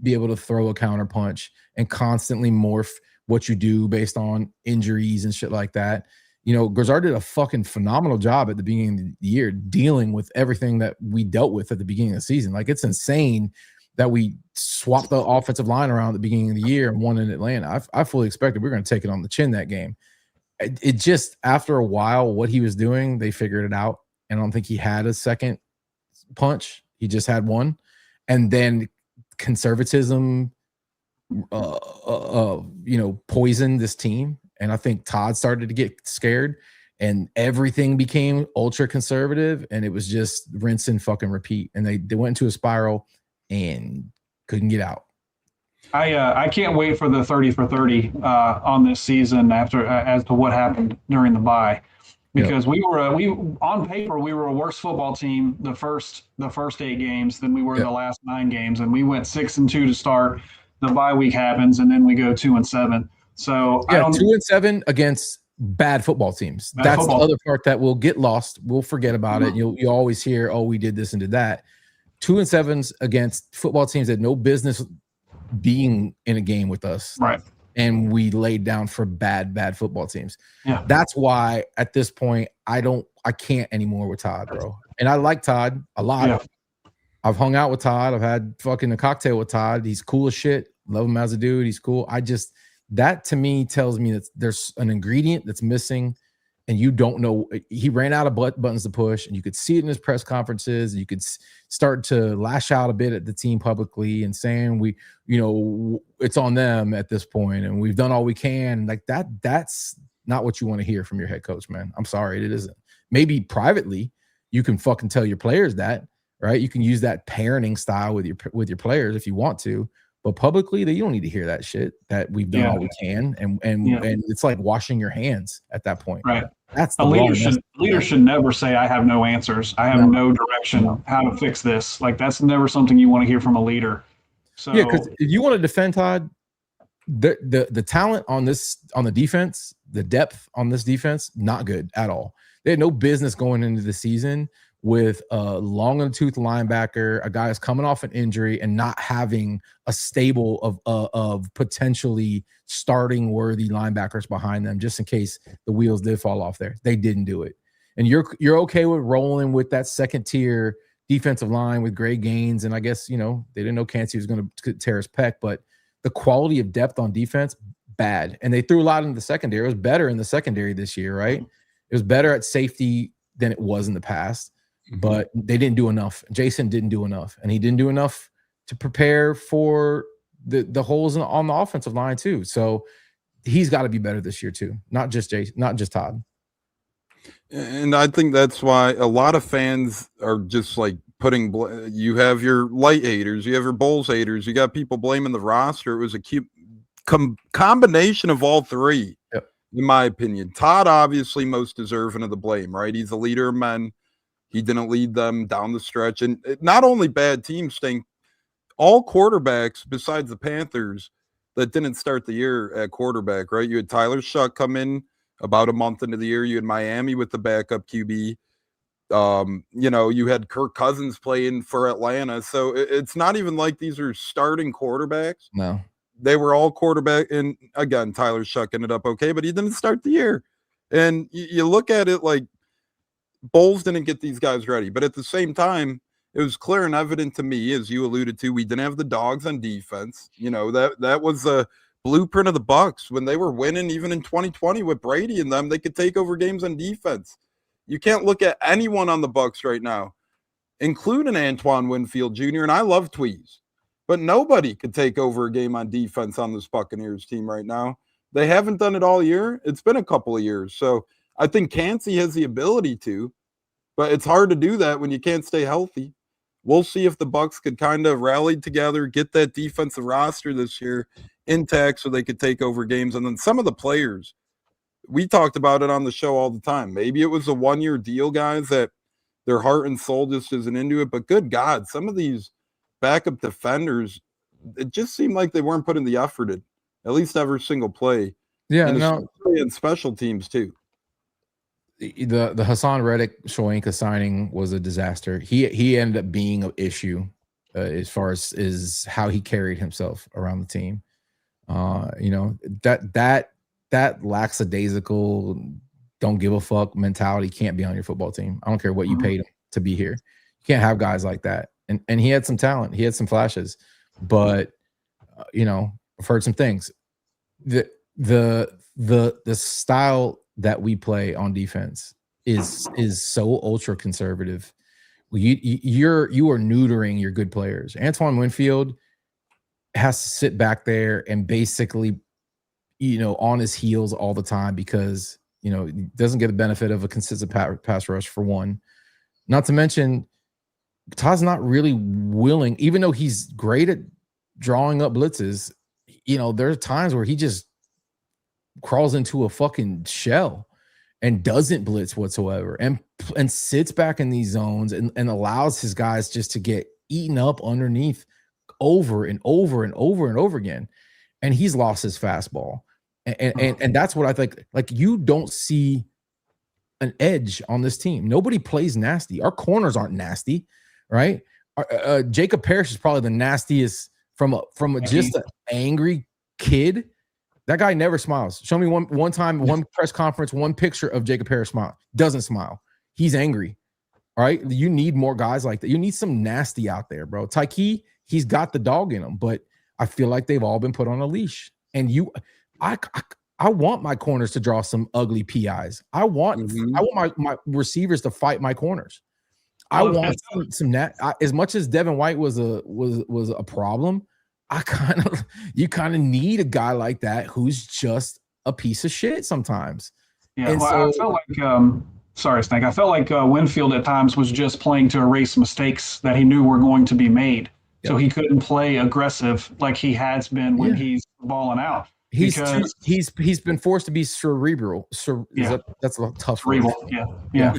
be able to throw a counter punch and constantly morph what you do based on injuries and shit like that. Grizzard did a fucking phenomenal job at the beginning of the year dealing with everything that we dealt with at the beginning of the season. Like, it's insane that we swapped the offensive line around at the beginning of the year and won in Atlanta. I fully expected we were going to take it on the chin that game. It just, after a while, what he was doing, they figured it out. And I don't think he had a second punch. He just had one. And then conservatism poisoned this team, and I think Todd started to get scared, and everything became ultra conservative, and it was just rinse and fucking repeat, and they went into a spiral and couldn't get out. I can't wait for the 30 for 30 on this season as to what happened during the bye, because we on paper we were a worse football team the first 8 games than we were the last 9 games, and we went 6-2 to start. The bye week happens, and then we go 2-7. So 2-7 against bad football teams. That's the other part that will get lost. We'll forget about it. You always hear, "Oh, we did this and did that." 2-7s against football teams that had no business being in a game with us, right? And we laid down for bad football teams. Yeah, that's why at this point I can't anymore with Todd, bro. And I like Todd a lot. Yeah. I've hung out with Todd. I've had fucking a cocktail with Todd. He's cool as shit. Love him as a dude. He's cool. That to me tells me that there's an ingredient that's missing, and you don't know. He ran out of buttons to push, and you could see it in his press conferences. And you could start to lash out a bit at the team publicly and saying it's on them at this point, and we've done all we can. Like that's not what you want to hear from your head coach, man. I'm sorry, it isn't. Maybe privately you can fucking tell your players that. Right, you can use that parenting style with your players if you want to, but publicly, you don't need to hear that shit. That we've done all we can, and it's like washing your hands at that point. Right. That's the leader should never say, "I have no answers. I have no direction how to fix this." Like, that's never something you want to hear from a leader. So because if you want to defend Todd, the talent on the defense, the depth on this defense, not good at all. They had no business going into the season with a long in the tooth linebacker, a guy who's coming off an injury and not having a stable of potentially starting worthy linebackers behind them, just in case the wheels did fall off there. They didn't do it. And you're okay with rolling with that second tier defensive line with Greg Gaines. And I guess, they didn't know Cansey was going to tear his pec, but the quality of depth on defense, bad. And they threw a lot in the secondary. It was better in the secondary this year, right? It was better at safety than it was in the past. But they didn't do enough. Jason didn't do enough, and he didn't do enough to prepare for the holes on the offensive line too. So he's got to be better this year too, not just Jason, not just Todd. And I think that's why a lot of fans are just like putting. You have your light haters, you have your Bulls haters, you got people blaming the roster. It was a cute combination of all three, in my opinion. Todd obviously most deserving of the blame, right? He's the leader of men. He didn't lead them down the stretch. And not only bad teams, Stank, all quarterbacks besides the Panthers that didn't start the year at quarterback, right? You had Tyler Shuck come in about a month into the year. You had Miami with the backup QB. You had Kirk Cousins playing for Atlanta. So it's not even like these are starting quarterbacks. No. They were all quarterback. And again, Tyler Shuck ended up okay, but he didn't start the year. And you look at it like, Bulls didn't get these guys ready, but at the same time, it was clear and evident to me, as you alluded to, we didn't have the dogs on defense. That was a blueprint of the Bucs when they were winning, even in 2020 with Brady and them. They could take over games on defense. You can't look at anyone on the Bucs right now, including Antoine Winfield Jr. And I love Tweez, but nobody could take over a game on defense on this Buccaneers team right now. They haven't done it all year. It's been a couple of years, so. I think Cansey has the ability to, but it's hard to do that when you can't stay healthy. We'll see if the Bucs could kind of rally together, get that defensive roster this year intact so they could take over games. And then some of the players, we talked about it on the show all the time. Maybe it was a one-year deal, guys, that their heart and soul just isn't into it. But good God, some of these backup defenders, it just seemed like they weren't putting the effort in, at least every single play. Yeah, and special teams too. The Hassan Reddick Shoenka signing was a disaster. He ended up being an issue as far as how he carried himself around the team. That lackadaisical, don't give a fuck mentality can't be on your football team. I don't care what you paid him to be here. You can't have guys like that. And he had some talent. He had some flashes, but I've heard some things. The style that we play on defense is so ultra conservative. You are neutering your good players. Antoine Winfield has to sit back there and basically, on his heels all the time because, he doesn't get the benefit of a consistent pass rush for one. Not to mention, Todd's not really willing, even though he's great at drawing up blitzes, there are times where he just crawls into a fucking shell and doesn't blitz whatsoever and sits back in these zones and allows his guys just to get eaten up underneath over and over and over and over again. And he's lost his fastball. And that's what I think. Like, you don't see an edge on this team. Nobody plays nasty. Our corners aren't nasty, right? Jacob Parrish is probably the nastiest from just an angry kid. That guy never smiles. Show me one time, one press conference, one picture of Jacob Parrish smile. Doesn't smile. He's angry. All right. You need more guys like that. You need some nasty out there, bro. Tyke, he's got the dog in him, but I feel like they've all been put on a leash. And I want my corners to draw some ugly PIs. I want my receivers to fight my corners. I want some as much as Devin White was a problem. You kind of need a guy like that who's just a piece of shit sometimes. Yeah, and I felt like sorry, Stank. I felt like Winfield at times was just playing to erase mistakes that he knew were going to be made, so he couldn't play aggressive like he has been when he's balling out. He's been forced to be cerebral. That's a tough cerebral. Yeah.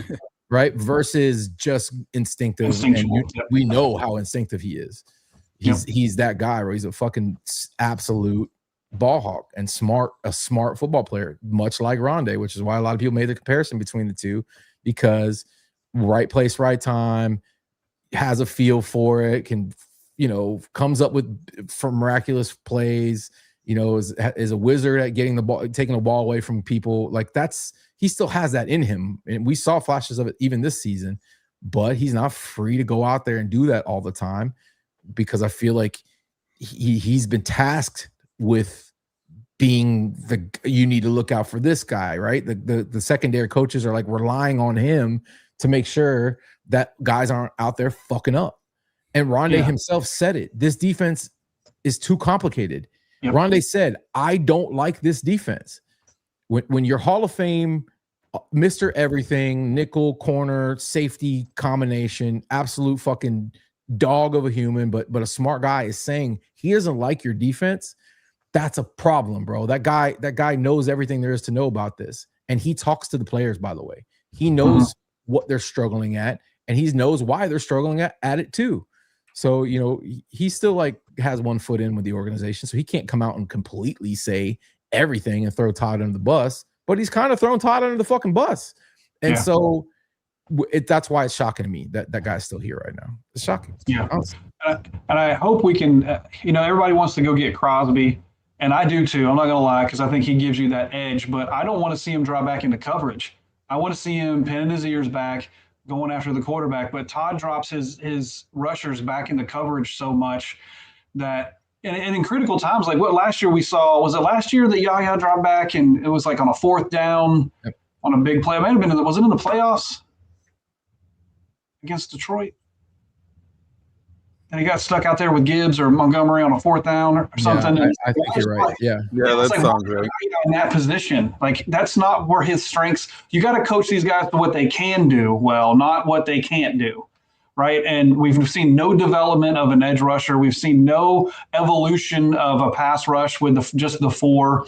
Right, versus just instinctive. We know how instinctive he is. He's that guy where he's a fucking absolute ball hawk and a smart football player, much like Rondé, which is why a lot of people made the comparison between the two, because right place, right time, has a feel for it, can, comes up with for miraculous plays, is a wizard at getting the ball, taking the ball away from people. Like he still has that in him. And we saw flashes of it even this season, but he's not free to go out there and do that all the time, because I feel like he's been tasked with being you need to look out for this guy, right? The secondary coaches are like relying on him to make sure that guys aren't out there fucking up. And Rondé himself said it. This defense is too complicated. Yep. Rondé said, I don't like this defense. When you're Hall of Fame, Mr. Everything, nickel, corner, safety combination, absolute fucking dog of a human, but a smart guy is saying he doesn't like your defense, that's a problem, bro. That guy knows everything there is to know about this. And he talks to the players, by the way. He knows what they're struggling at, and he knows why they're struggling at it too. So, he still like has one foot in with the organization, so he can't come out and completely say everything and throw Todd under the bus, but he's kind of thrown Todd under the fucking bus. And so that's why it's shocking to me that guy's still here right now. It's shocking. Yeah. And I hope we can, everybody wants to go get Crosby, and I do too. I'm not going to lie, because I think he gives you that edge, but I don't want to see him drop back into coverage. I want to see him pinning his ears back, going after the quarterback. But Todd drops his rushers back into coverage so much that, and in critical times, like what last year we saw, was it last year that Yaya dropped back and it was like on a 4th down on a big play? It might have been, was it in the playoffs against Detroit? And he got stuck out there with Gibbs or Montgomery on a 4th down or something. Yeah, I think you're right. Yeah, that sounds right. In that position, like that's not where his strengths. You got to coach these guys to what they can do well, not what they can't do, right? And we've seen no development of an edge rusher. We've seen no evolution of a pass rush with just the 4.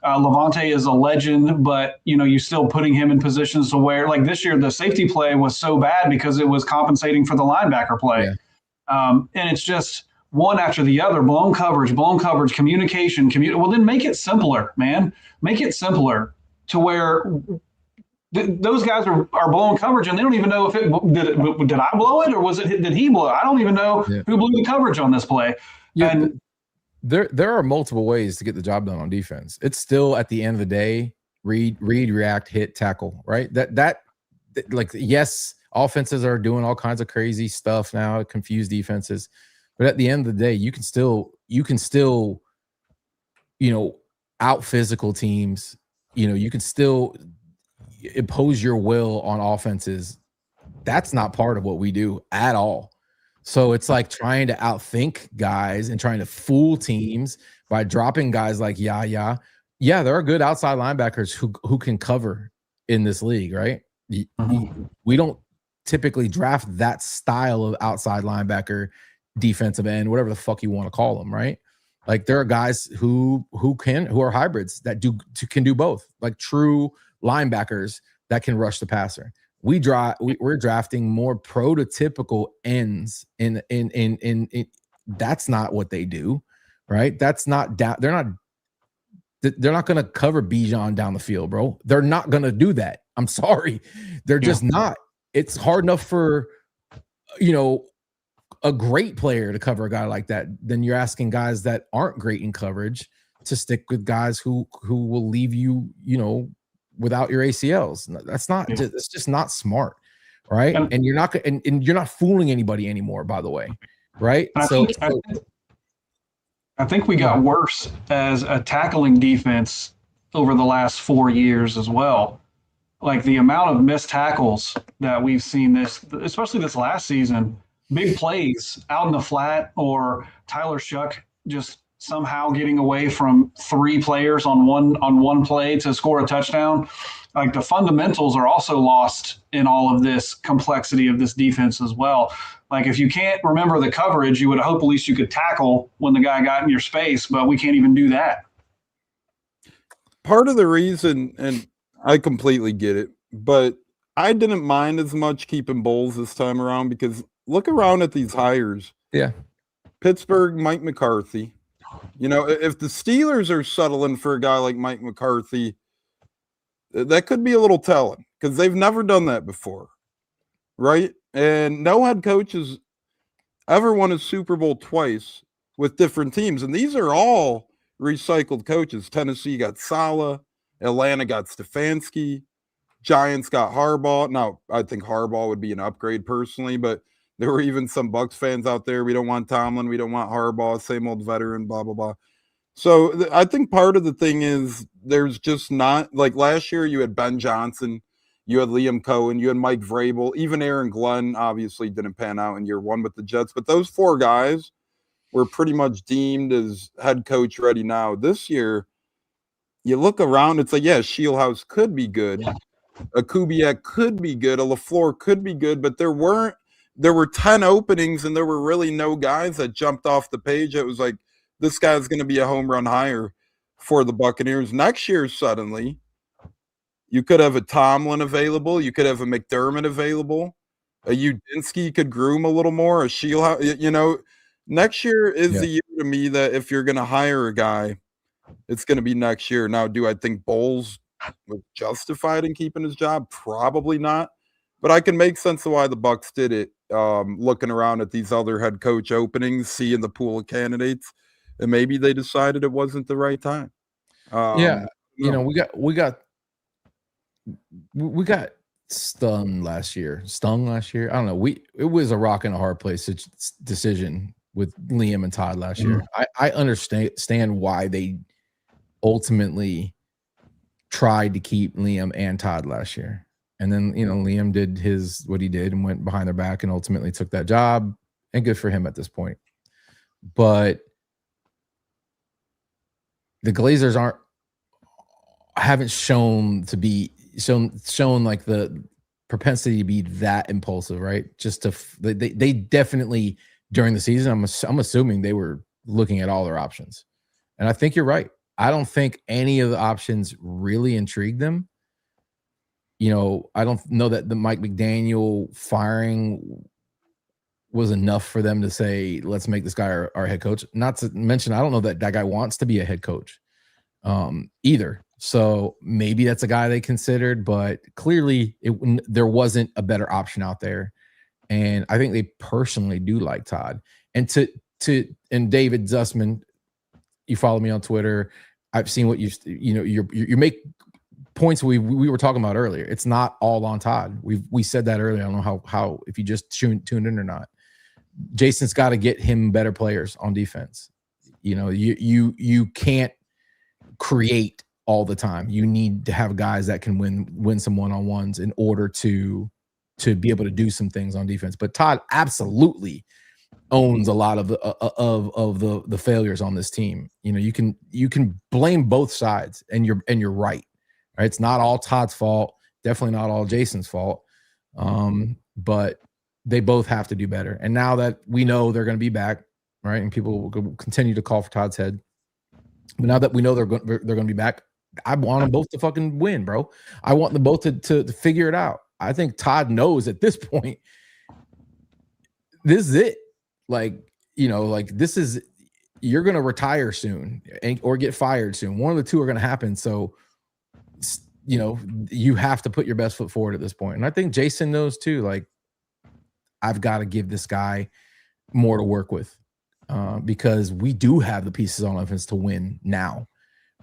Levante is a legend, but you still putting him in positions to where, like this year, the safety play was so bad because it was compensating for the linebacker play. Yeah. And it's just one after the other, blown coverage, communication. Well, then make it simpler, man. Make it simpler to where those guys are blowing coverage and they don't even know if did I blow it or did he blow it? I don't even know who blew the coverage on this play. Yeah, and there are multiple ways to get the job done on defense. It's still at the end of the day, read, react, hit, tackle, right? That yes. Offenses are doing all kinds of crazy stuff now, confuse defenses. But at the end of the day, you can still, out physical teams. You can still impose your will on offenses. That's not part of what we do at all. So it's like trying to outthink guys and trying to fool teams by dropping guys like Yaya. Yeah, there are good outside linebackers who can cover in this league, right? We don't typically draft that style of outside linebacker, defensive end, whatever the fuck you want to call them, right? Like there are guys who are hybrids that can do both, like true linebackers that can rush the passer. We're drafting more prototypical ends in that's not what they do, right? That's not down. They're not going to cover Bijan down the field, bro. They're not going to do that. I'm sorry. They're just not. It's hard enough for, a great player to cover a guy like that. Then you're asking guys that aren't great in coverage to stick with guys who will leave you, without your ACLs. That's not. It's just not smart, right? And you're not and you're not fooling anybody anymore. By the way, right? I think we got worse as a tackling defense over the last 4 years as well. Like the amount of missed tackles that we've seen especially this last season, big plays out in the flat or Tyler Shuck just somehow getting away from 3 players on one play to score a touchdown. Like the fundamentals are also lost in all of this complexity of this defense as well. Like if you can't remember the coverage, you would hope at least you could tackle when the guy got in your space, but we can't even do that. Part of the reason, and I completely get it, but I didn't mind as much keeping Bowles this time around because look around at these hires. Yeah. Pittsburgh, Mike McCarthy. If the Steelers are settling for a guy like Mike McCarthy, that could be a little telling because they've never done that before. right? And no head coach has ever won a Super Bowl twice with different teams. And these are all recycled coaches. Tennessee got Saleh, Atlanta got Stefanski, Giants got Harbaugh. Now, I think Harbaugh would be an upgrade personally, but there were even some Bucs fans out there. We don't want Tomlin. We don't want Harbaugh, same old veteran, blah, blah, blah. So I think part of the thing is there's just not, like last year you had Ben Johnson, you had Liam Cohen, you had Mike Vrabel, even Aaron Glenn obviously didn't pan out in year one with the Jets, but those four guys were pretty much deemed as head coach ready now. This year, you look around, it's like, yeah, Shieldhouse could be good. A Kubiak could be good. A LaFleur could be good, but there were 10 openings and there were really no guys that jumped off the page. It was like, this guy's going to be a home run hire for the Buccaneers. Next year, suddenly, you could have a Tomlin available. You could have a McDermott available. A Udinski could groom a little more. A Shieldhouse, you know, next year is the year to me that if you're going to hire a guy, it's going to be next year. Now, do I think Bowles was justified in keeping his job? Probably not. But I can make sense of why the Bucs did it, looking around at these other head coach openings, seeing the pool of candidates, and maybe they decided it wasn't the right time. You know, we got stung last year. I don't know. It was a rock and a hard place decision with Liam and Todd last year. I understand why they ultimately tried to keep Liam and Todd last year. And then, you know, Liam did what he did and went behind their back and ultimately took that job, and good for him at this point. But the Glazers haven't shown like the propensity to be that impulsive, right? Just they definitely during the season, I'm assuming they were looking at all their options. And I think you're right. I don't think any of the options really intrigued them. You know, I don't know that the Mike McDaniel firing was enough for them to say, let's make this guy our head coach. Not to mention, I don't know that guy wants to be a head coach either. So maybe that's a guy they considered, but clearly there wasn't a better option out there. And I think they personally do like Todd. And and David Zussman, you follow me on Twitter. I've seen what you make points we were talking about earlier. It's not all on Todd. We said that earlier. I don't know how if you just tuned in or not. Jason's got to get him better players on defense. You know, you can't create all the time. You need to have guys that can win some one-on-ones in order to be able to do some things on defense. But Todd absolutely owns a lot of the failures on this team. You know, you can blame both sides, and you're right. Right? It's not all Todd's fault. Definitely not all Jason's fault. But they both have to do better. And now that we know they're going to be back, right, and people will continue to call for Todd's head. But now that we know they're going to be back, I want them both to fucking win, bro. I want them both to figure it out. I think Todd knows at this point, this is it. Like, you know, like this is, you're going to retire soon or get fired soon. One of the two are going to happen. So, you know, you have to put your best foot forward at this point. And I think Jason knows too, like, I've got to give this guy more to work with because we do have the pieces on offense to win now.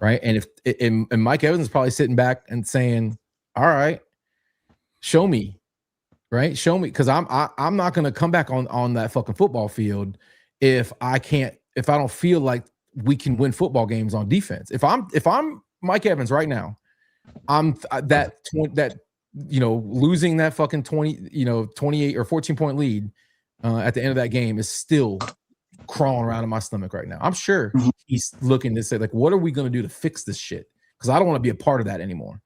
Right. And Mike Evans is probably sitting back and saying, all right, show me. Right. Show me. Cause I'm not going to come back on that fucking football field if I don't feel like we can win football games on defense. If I'm Mike Evans right now, I'm losing that fucking 28 or 14 point lead at the end of that game is still crawling around in my stomach right now. I'm sure he's looking to say, like, what are we going to do to fix this shit? Because I don't want to be a part of that anymore.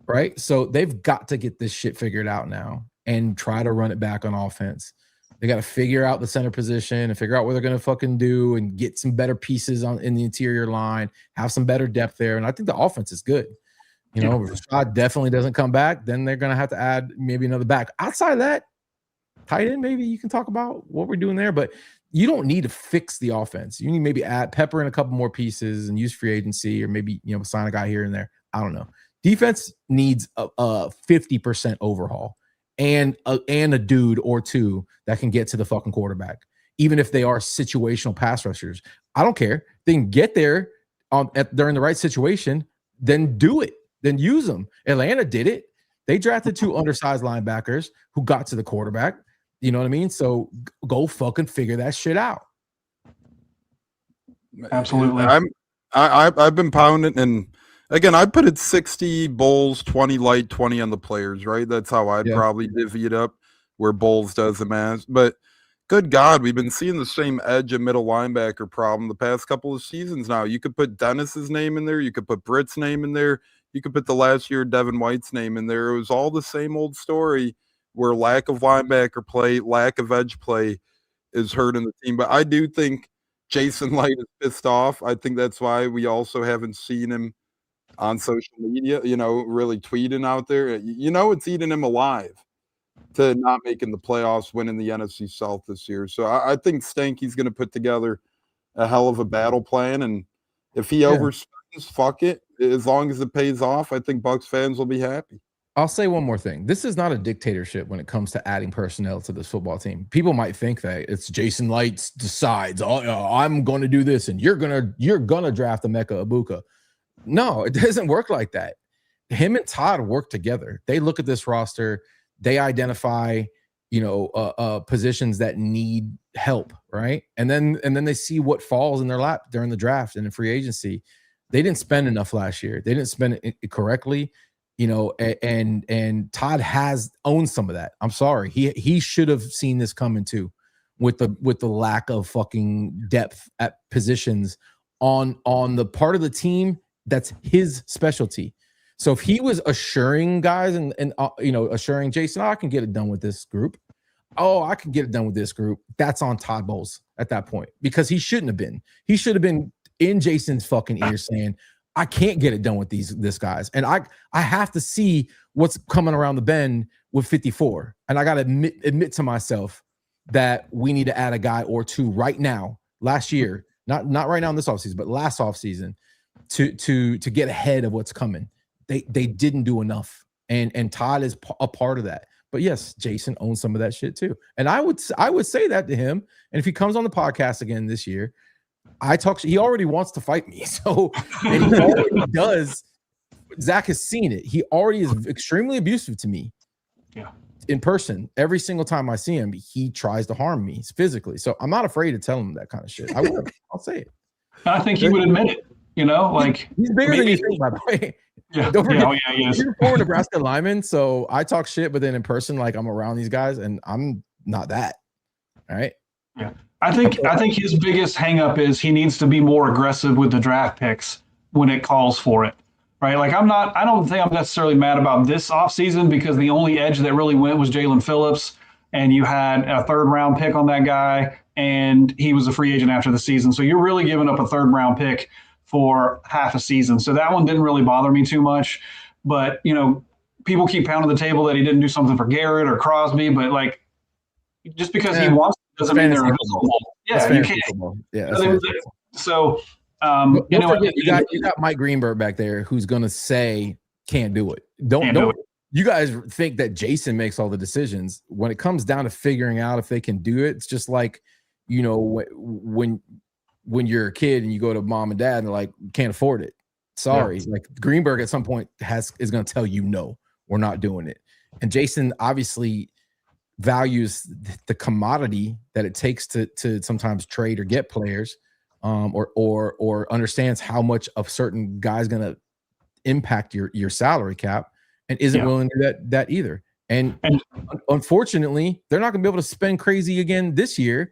Right. So they've got to get this shit figured out now and try to run it back on offense. They got to figure out the center position and figure out what they're going to fucking do and get some better pieces in the interior line, have some better depth there. And I think the offense is good. You know, if Rashad definitely doesn't come back, then they're going to have to add maybe another back. Outside of that, tight end, maybe you can talk about what we're doing there, but you don't need to fix the offense. You need maybe add pepper in a couple more pieces and use free agency or maybe, sign a guy here and there. I don't know. Defense needs a 50% overhaul. and a dude or two that can get to the fucking quarterback, even if they are situational pass rushers. I don't care. They can get there they're in the right situation, then do it. Then use them. Atlanta did it. They drafted 2 undersized linebackers who got to the quarterback. You know what I mean? So go fucking figure that shit out. Absolutely. I've been pounding, and again, I put it 60 Bowles, 20 light, 20 on the players, right? That's how I'd probably divvy it up, where Bowles does the math. But good God, we've been seeing the same edge and middle linebacker problem the past couple of seasons now. You could put Dennis's name in there. You could put Britt's name in there. You could put the last year Devin White's name in there. It was all the same old story where lack of linebacker play, lack of edge play is hurting the team. But I do think Jason Light is pissed off. I think that's why we also haven't seen him on social media, really tweeting out there. It's eating him alive to not making the playoffs, winning the NFC South this year. So I think Stanky's going to put together a hell of a battle plan. And if he overspends, fuck it. As long as it pays off, I think Bucs fans will be happy. I'll say one more thing. This is not a dictatorship when it comes to adding personnel to this football team. People might think that it's Jason Light decides, I'm going to do this, and you're gonna draft Emeka Egbuka. No, it doesn't work like that. Him and Todd work together. They look at this roster. They identify, positions that need help, right? And then they see what falls in their lap during the draft and in free agency. They didn't spend enough last year. They didn't spend it correctly. And Todd has owned some of that. I'm sorry. He should have seen this coming too, with the lack of fucking depth at positions on the part of the team that's his specialty. So if he was assuring guys and assuring Jason, I can get it done with this group. Oh, I can get it done with this group. That's on Todd Bowles at that point, because he shouldn't have been. He should have been in Jason's fucking ear saying, I can't get it done with this guys. And I have to see what's coming around the bend with 54. And I got to admit to myself that we need to add a guy or two right now, last year, not right now in this offseason, but last offseason to get ahead of what's coming. They didn't do enough. And Todd is a part of that. But yes, Jason owns some of that shit too. And I would say that to him. And if he comes on the podcast again this year, he already wants to fight me. So, and he already does. Zack has seen it. He already is extremely abusive to me. Yeah. In person, every single time I see him, he tries to harm me physically. So I'm not afraid to tell him that kind of shit. I'll say it. I think he would admit it. He's bigger than you think, by the way. Yeah. Don't forget, He is. He's a former Nebraska lineman, so I talk shit, but then in person, like, I'm around these guys, and I'm not that. All right. Yeah. I think his biggest hang-up is he needs to be more aggressive with the draft picks when it calls for it. Right? Like, I don't think I'm necessarily mad about this offseason, because the only edge that really went was Jalen Phillips, and you had a 3rd-round pick on that guy, and he was a free agent after the season. So you're really giving up a 3rd-round pick for half a season. So that one didn't really bother me too much. But, people keep pounding the table that he didn't do something for Garrett or Crosby, but, like, just because he wants to doesn't mean they're invisible. Yeah, you can't. Yeah. So, you got Mike Greenberg back there who's going to say can't do it. Don't do it. You guys think that Jason makes all the decisions. When it comes down to figuring out if they can do it, it's just like, when you're a kid and you go to mom and dad and they're like, can't afford it. Sorry. Yeah. Like, Greenberg at some point is going to tell you, no, we're not doing it. And Jason obviously values the commodity that it takes to sometimes trade or get players, or understands how much a certain guy's going to impact your salary cap, and isn't willing to do that either. And unfortunately, they're not going to be able to spend crazy again this year,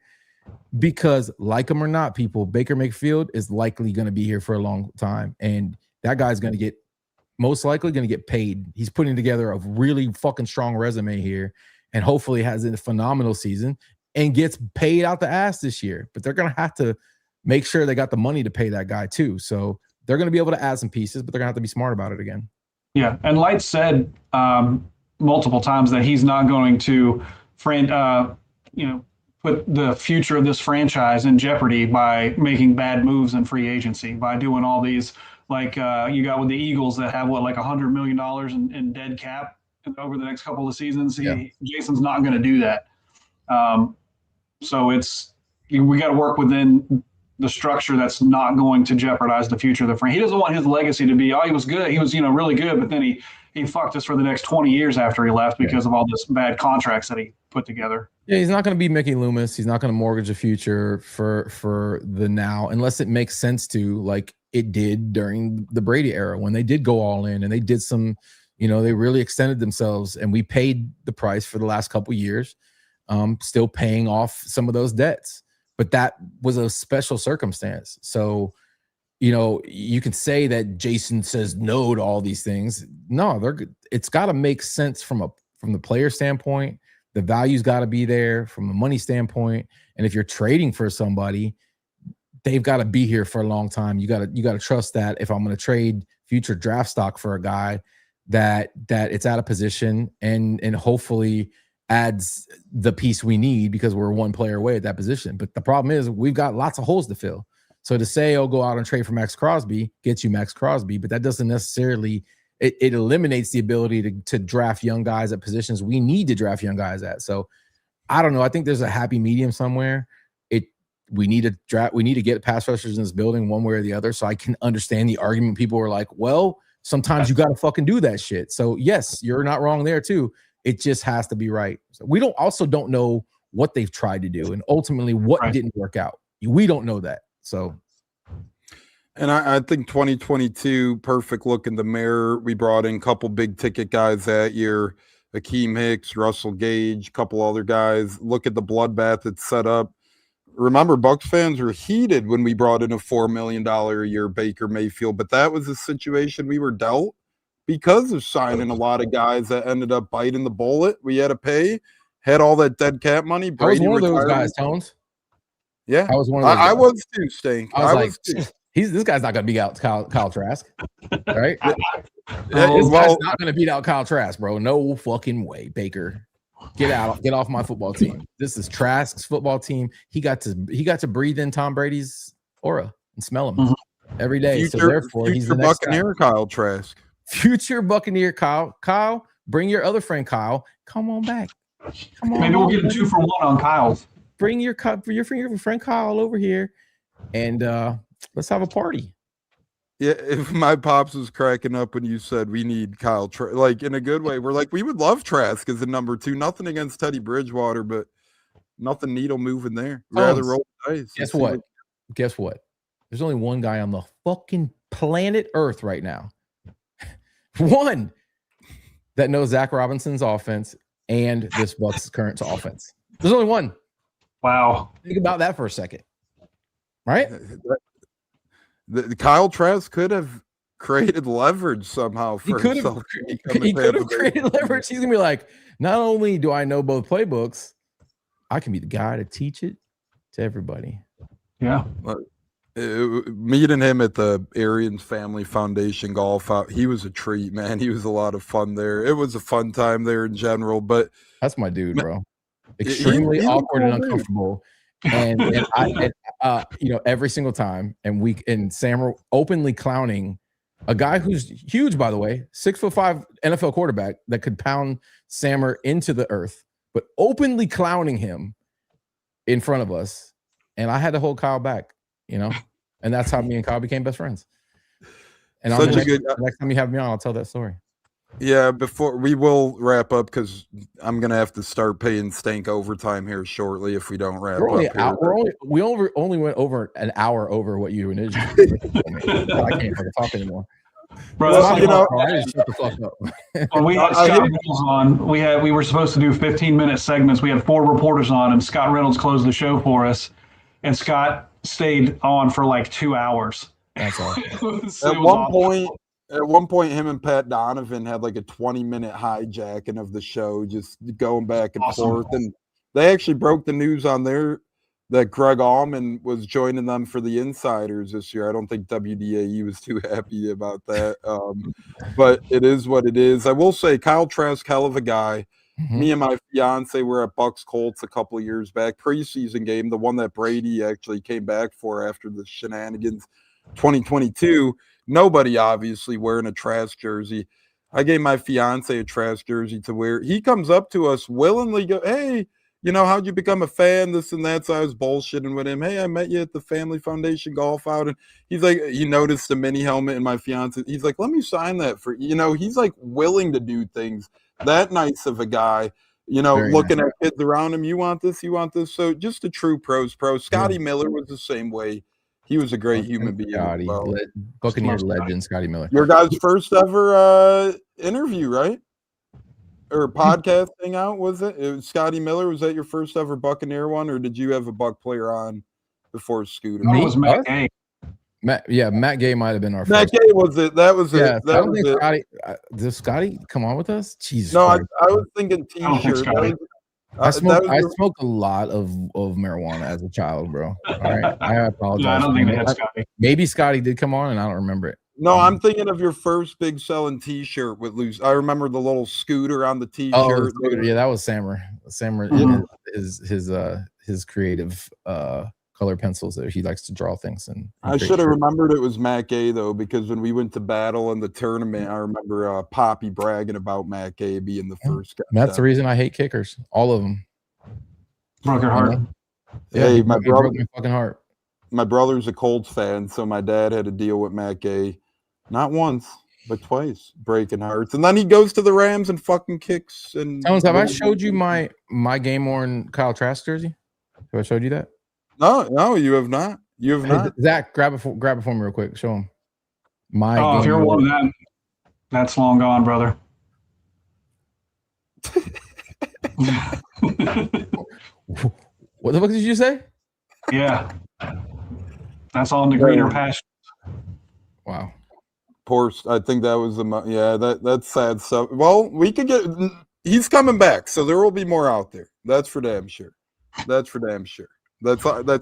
because, like him or not, people, Baker Mayfield is likely going to be here for a long time, and that guy's going to most likely going to get paid. He's putting together a really fucking strong resume here, and hopefully has a phenomenal season and gets paid out the ass this year. But they're going to have to make sure they got the money to pay that guy too. So they're going to be able to add some pieces, but they're going to have to be smart about it again. Yeah, and Light said multiple times that he's not going to put the future of this franchise in jeopardy by making bad moves in free agency, by doing all these, like you got with the Eagles that have like $100 million in dead cap, over the next couple of seasons. Yeah. Jason's not going to do that. So we got to work within the structure that's not going to jeopardize the future of the franchise. He doesn't want his legacy to be, he was good. He was, really good, but then he fucked us for the next 20 years after he left because of all this bad contracts that he put together. Yeah, he's not going to be Mickey Loomis. He's not going to mortgage a future for the now, unless it makes sense to, like it did during the Brady era when they did go all in and they did some, they really extended themselves, and we paid the price for the last couple of years, still paying off some of those debts. But that was a special circumstance. So, you can say that Jason says no to all these things. No, it's got to make sense from the player standpoint. The value's got to be there from a money standpoint. And if you're trading for somebody, they've got to be here for a long time. You got to trust that if I'm going to trade future draft stock for a guy, that it's out of position and hopefully adds the piece we need, because we're one player away at that position. But the problem is we've got lots of holes to fill. So to say, go out and trade for Max Crosby gets you Max Crosby, but that doesn't necessarily, it eliminates the ability to draft young guys at positions we need to draft young guys at. So I don't know. I think there's a happy medium somewhere. We need to get pass rushers in this building one way or the other. So I can understand the argument. People are like, well, sometimes you got to fucking do that shit. So yes, you're not wrong there too. It just has to be right. So we don't know what they've tried to do and ultimately what didn't work out. We don't know that. So, and I think 2022, perfect look in the mirror. We brought in a couple big ticket guys that year, Akeem Hicks, Russell Gage, a couple other guys. Look at the bloodbath that's set up. Remember, Bucs fans were heated when we brought in a $4 million a year Baker Mayfield, but that was the situation we were dealt because of signing a lot of guys that ended up biting the bullet. We had to pay, had all that dead cap money. Brady I was one of those guys, Tones. Yeah, I was one of those guys. I was too, Stank. I was too. This guy's not going to beat out Kyle Trask, right? This guy's not going to beat out Kyle Trask, bro. No fucking way, Baker. Get off my football team. This is Trask's football team. He got to breathe in Tom Brady's aura and smell him every day. So therefore, he's the next Buccaneer guy. Kyle Trask. Future Buccaneer Kyle. Kyle, bring your other friend Kyle. Come on back. Come on. Maybe we'll get a 2-for-1 on Kyle's. Bring your friend Kyle over here, and let's have a party. Yeah, if my pops was cracking up when you said we need Kyle, like in a good way, we're like, we would love Trask as a number 2. Nothing against Teddy Bridgewater, but nothing needle moving there. Rather roll the dice. Guess what? There's only one guy on the fucking planet Earth right now. One that knows Zack Robinson's offense and this Bucs' current offense. There's only one. Wow. Think about that for a second. Right? The Kyle Trask could have created leverage somehow for himself. He could have created leverage. He's gonna be like, not only do I know both playbooks, I can be the guy to teach it to everybody. Yeah. Meeting him at the Arians Family Foundation golf out, he was a treat, man. He was a lot of fun there. It was a fun time there in general, but that's my dude, bro. Extremely awkward and uncomfortable. And every single time, and Sam were openly clowning a guy who's huge, by the way, 6'5" NFL quarterback that could pound Sammer into the earth, but openly clowning him in front of us. And I had to hold Kyle back, and that's how me and Kyle became best friends. And next time you have me on, I'll tell that story. Yeah, before we will wrap up, because I'm gonna have to start paying Stank overtime here shortly if we don't wrap up. We only went over an hour over what you initially did. I can't fucking talk anymore. Bro, shut the fuck up. When we had Scott Reynolds on, we were supposed to do 15-minute segments. We had 4 reporters on, and Scott Reynolds closed the show for us. And Scott stayed on for like 2 hours. That's all. At one point, him and Pat Donovan had like a 20-minute hijacking of the show, just going back and forth. And they actually broke the news on there that Greg Allman was joining them for the Insiders this year. I don't think WDAE was too happy about that. But it is what it is. I will say Kyle Trask, hell of a guy. Mm-hmm. Me and my fiance were at Bucs Colts a couple of years back, preseason game, the one that Brady actually came back for after the shenanigans. 2022, nobody obviously wearing a Trask jersey. I gave my fiance a trash jersey to wear. He comes up to us willingly, go, hey, how'd you become a fan? This and that. So I was bullshitting with him. Hey, I met you at the Family Foundation golf out. And he's like, he noticed the mini helmet in my fiance. He's like, let me sign that for you. He's like willing to do things. That nice of a guy, Very looking nice. at kids around him. You want this? You want this? So just a true pros pro. Scotty Miller was the same way. He was a great human being. Scotty, Well. Buccaneers legend, Scotty Miller. Your guys' first ever interview, right? Or podcast thing out, was it? It was Scotty Miller. Was that your first ever Buccaneer one, or did you have a Buck player on before Scooter? That was Mancave. Matt Gay might have been our Matt first. Gay was it? That was Yeah, it. I That don't was think it. Scotty. Does Scotty come on with us? Jesus. No, I Christ. was thinking I don't think T-shirt. Scotty. I smoked a lot of marijuana as a child, bro. All right, I apologize. No, I don't think they had Scotty. Maybe Scotty did come on, and I don't remember it. No, I'm thinking of your first big selling T-shirt with loose. I remember the little scooter on the T-shirt. Oh, yeah, that was Sammer. Sammer, Mhm. his creative color pencils there. He likes to draw things. And I should have remembered it was Matt Gay though, because when we went to battle in the tournament, I remember Poppy bragging about Matt Gay being the first guy. That's the reason I hate kickers. All of them. Broke your heart. Yeah, Hey, he my broke brother. my fucking heart. My brother's a Colts fan, so my dad had to deal with Matt Gay, not once but twice, breaking hearts. And then he goes to the Rams and fucking kicks. And Tones, have I showed you my game worn Kyle Trask jersey? Have I showed you that? No, you have not. You have not. Zach, grab it for me real quick. Show him. My Oh, if game you're worn. one of that, that's long gone, brother. What the fuck did you say? Yeah. That's all in the greener pasture. Wow. Poor. I think that was that's sad stuff. Well, we could get. He's coming back, so there will be more out there. That's for damn sure. That's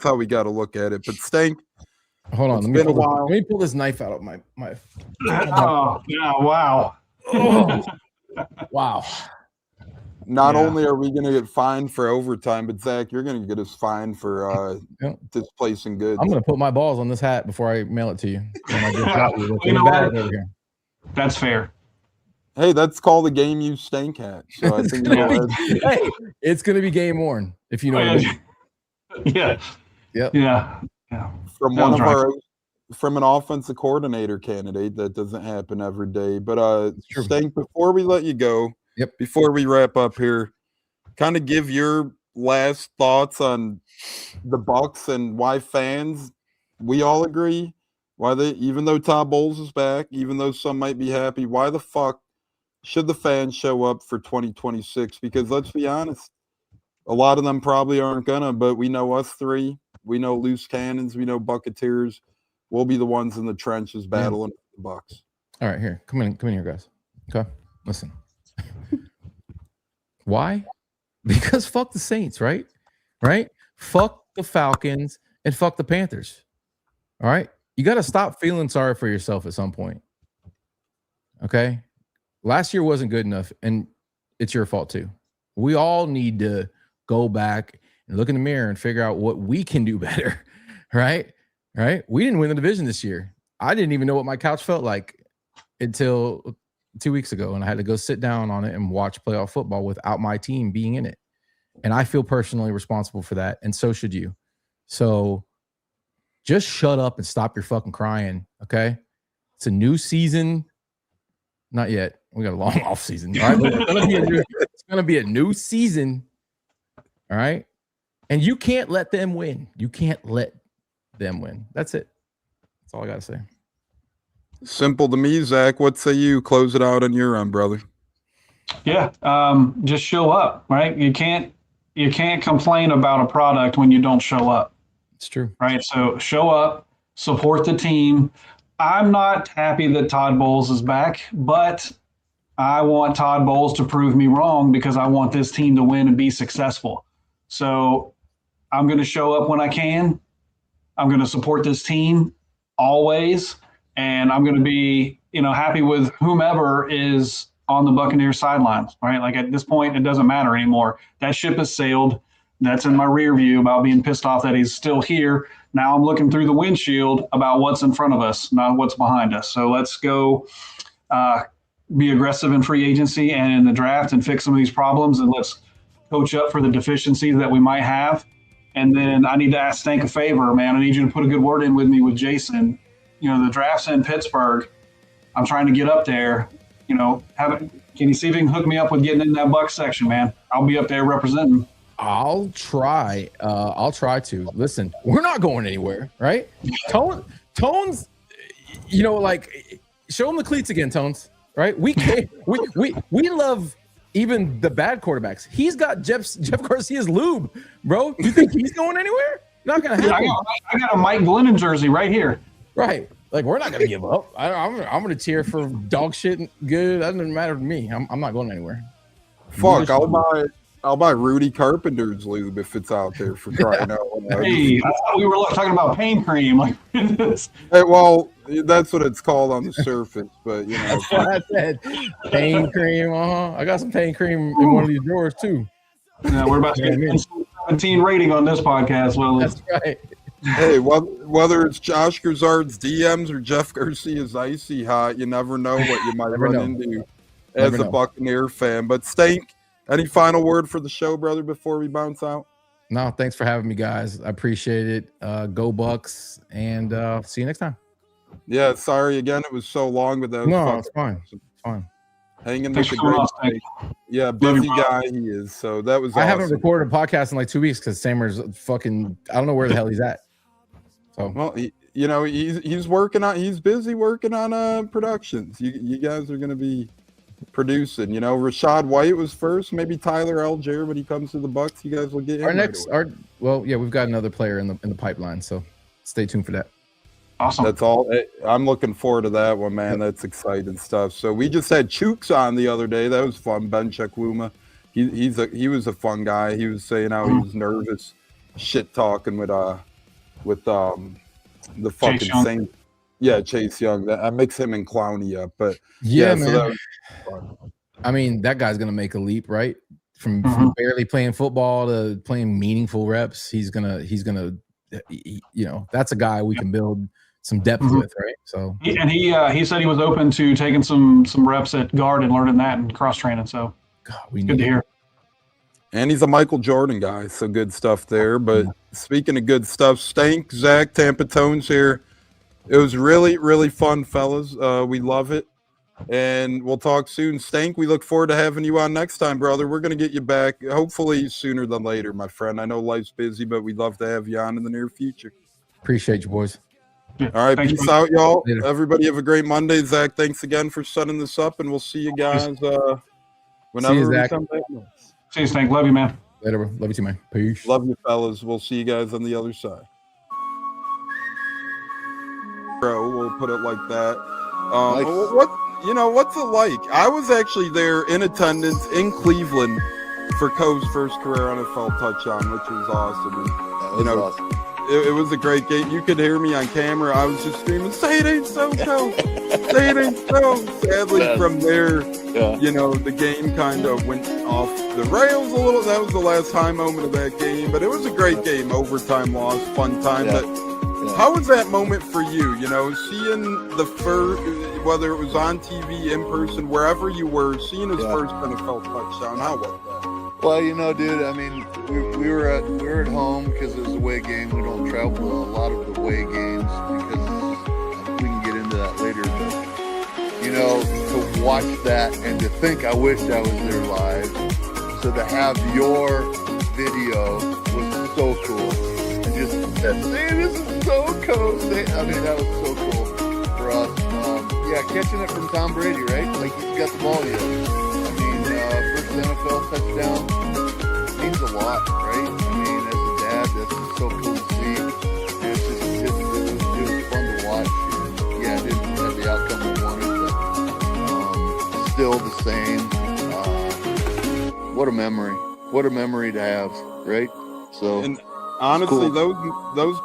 how we got to look at it. But Stank, Hold on. It's Let been a while. me pull this knife out of my. Oh, yeah, wow. Wow. not Yeah. only are we going to get fined for overtime, but Zach, you're going to get us fined for Yeah. displacing goods. I'm gonna put my balls on this hat before I mail it to you. When I get out, we're You know bad what? over here. That's fair. Hey, that's called a game use Stank hat. So I It's think gonna hey, it's gonna be game worn if you know what I mean. Yeah. Yep. Yeah. from Sounds one of right. our from an offensive coordinator candidate. That doesn't happen every day. But true. Stank, before we let you go, Yep. before we wrap up here, kind of give your last thoughts on the Bucs and why fans, we all agree, why they, even though Todd Bowles is back, even though some might be happy, why the fuck should the fans show up for 2026? Because let's be honest, a lot of them probably aren't gonna, but we know us three, we know loose cannons, we know Buccateers, we'll be the ones in the trenches battling the Bucs. All right, here. Come in here, guys. Okay. Listen. Why? Because fuck the Saints, right? Right? Fuck the Falcons and fuck the Panthers. All right. You got to stop feeling sorry for yourself at some point. Okay. Last year wasn't good enough, and it's your fault too. We all need to go back and look in the mirror and figure out what we can do better. Right? Right? We didn't win the division this year. I didn't even know what my couch felt like until 2 weeks ago, and I had to go sit down on it and watch playoff football without my team being in it. And I feel personally responsible for that, and so should you. So just shut up and stop your fucking crying, okay? It's a new season. Not yet. We got a long off season. All right? But it's gonna be a new season. All right? And you can't let them win. You can't let them win. That's it. That's all I gotta say. Simple to me, Zach. What say you? Close it out on your end, brother. Yeah. Just show up, right? You can't complain about a product when you don't show up. It's true. Right. So show up, support the team. I'm not happy that Todd Bowles is back, but I want Todd Bowles to prove me wrong because I want this team to win and be successful. So I'm going to show up when I can. I'm going to support this team always. And I'm going to be, happy with whomever is on the Buccaneers sidelines, right? Like at this point, it doesn't matter anymore. That ship has sailed. That's in my rear view about being pissed off that he's still here. Now I'm looking through the windshield about what's in front of us, not what's behind us. So let's go be aggressive in free agency and in the draft and fix some of these problems, and let's coach up for the deficiencies that we might have. And then I need to ask Stank a favor, man. I need you to put a good word in with me with Jason. The draft's in Pittsburgh. I'm trying to get up there. Can you see if you can hook me up with getting in that Bucs section, man? I'll be up there representing. I'll try. I'll try to. Listen, we're not going anywhere, right? Tones, show them the cleats again, Tones. Right? We love even the bad quarterbacks. He's got Jeff Garcia's lube, bro. You think he's going anywhere? Not gonna happen. I got a Mike Glennon jersey right here. Right. Like, we're not gonna give up. I'm gonna cheer for dog shit good. That doesn't matter to me. I'm not going anywhere. Fuck, I'll buy Rudy Carpenter's lube if it's out there for crying out loud. Hey, I thought we were talking about pain cream. Hey, well, that's what it's called on the surface, but That's what I said. Pain cream. I got some pain cream in one of these drawers too. Yeah, we're about to get a 17 rating on this podcast. Well, that's right. Hey, whether it's Josh Grizzard's DMs or Jeff Garcia's icy hot, you never know what you might run into as a Buccaneer fan. But Stank, any final word for the show, brother, before we bounce out? No, thanks for having me, guys. I appreciate it. Go Bucs, and see you next time. Yeah, sorry again. It was so long, but that was it's fine. It's fine. Hanging with the great. Yeah, busy guy he is. So that was. I haven't recorded a podcast in like 2 weeks because Samer's fucking. I don't know where the hell he's at. So well, he's working on. He's busy working on productions. You guys are gonna be producing. Rashad White was first. Maybe Tyler Algier when he comes to the Bucs. You guys will get we've got another player in the pipeline. So stay tuned for that. Awesome. That's all. I'm looking forward to that one, man. That's exciting stuff. So we just had Chooks on the other day. That was fun. Ben Chekwuma. He was a fun guy. He was saying how he was nervous, shit talking with the fucking Saints. Yeah, Chase Young. I mix him and Clowney up, but man. So that was fun. I mean, that guy's gonna make a leap, right? From barely playing football to playing meaningful reps. He's gonna. That's a guy we can build some depth with, right? So he said he was open to taking some reps at guard and learning that and cross training. So good to hear. And he's a Michael Jordan guy, so good stuff there. But speaking of good stuff, Stank, Zack, Tampa Tones here. It was really, really fun, fellas. We love it. And we'll talk soon. Stank, we look forward to having you on next time, brother. We're going to get you back, hopefully sooner than later, my friend. I know life's busy, but we'd love to have you on in the near future. Appreciate you, boys. All right, peace out, y'all. Later. Everybody have a great Monday. Zack, thanks again for setting this up, and we'll see you guys whenever we come back. See you, Stank. Love you, man. Later, bro. Love you too, man. Peace. Love you, fellas. We'll see you guys on the other side. Bro, we'll put it like that. What's it like? I was actually there in attendance in Cleveland for Coe's first career NFL touchdown, which was awesome. And, Awesome. It was a great game. You could hear me on camera. I was just screaming, "Say it ain't so, Coe! Say it ain't so!" Sadly, from there, the game kind of went off the rails a little. That was the last high moment of that game, but it was a great game. Overtime loss, fun time. But how was that moment for you? Seeing the first, whether it was on TV, in person, wherever you were, seeing his first NFL touchdown. How was that? Well, dude, I mean, we were at home because it was a away game. We don't travel to a lot of the away games because we can get into that later. But, to watch that and to think I wished I was there live. So to have your video was so cool. And just that, man, this is so cool. I mean, that was so cool for us. Catching it from Tom Brady, right? Like, he's got the ball yet. I mean, first NFL touchdown means a lot, right? I mean, as a dad, that's just so cool to see. And it's just, it was fun to watch. And, it didn't have the outcome we wanted, but still the same. What a memory. What a memory to have, right? So, and honestly, cool. those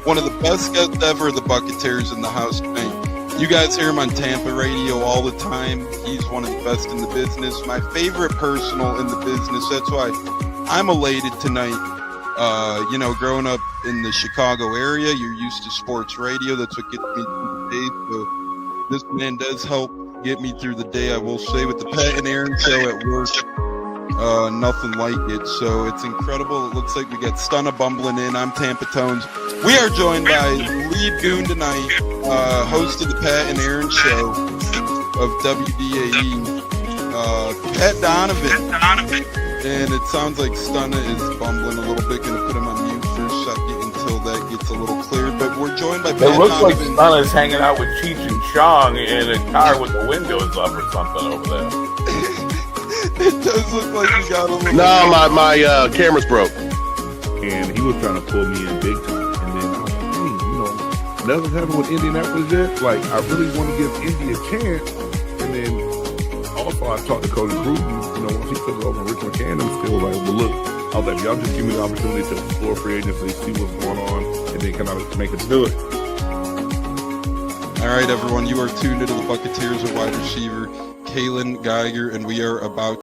one of the best guests ever, the Buccateers in the house. You guys hear him on Tampa radio all the time. He's one of the best in the business. My favorite personal in the business. That's why I'm elated tonight. Growing up in the Chicago area, you're used to sports radio. That's what gets me through the day. So this man does help get me through the day, I will say, with the Pat and Aaron show at work. Nothing like it. So it's incredible. It looks like we got Stunna bumbling in. I'm Tampa Tones. We are joined by lead goon tonight, host of the Pat and Aaron show of WDAE, Pat Donovan. And it sounds like Stunna is bumbling a little bit. Gonna put him on mute for a second until that gets a little clear. But we're joined by Pat It looks like Donovan. Stunna's hanging out with Cheech and Chong in a car with the windows up or something over there. It does look like you got a little. No, my camera's broke. And he was trying to pull me in big time. And then I was like, hey, nothing's happened with Indianapolis yet. Like, I really want to give Indy a chance. And then also I talked to Cody Bruton, once he took over Richmond Cannon, still like, well, look, I was like, y'all just give me the opportunity to explore free agency, see what's going on, and then kind of make us do it. All right, everyone, you are tuned into the Buccateers at wide receiver, Kalen Geiger, and we are about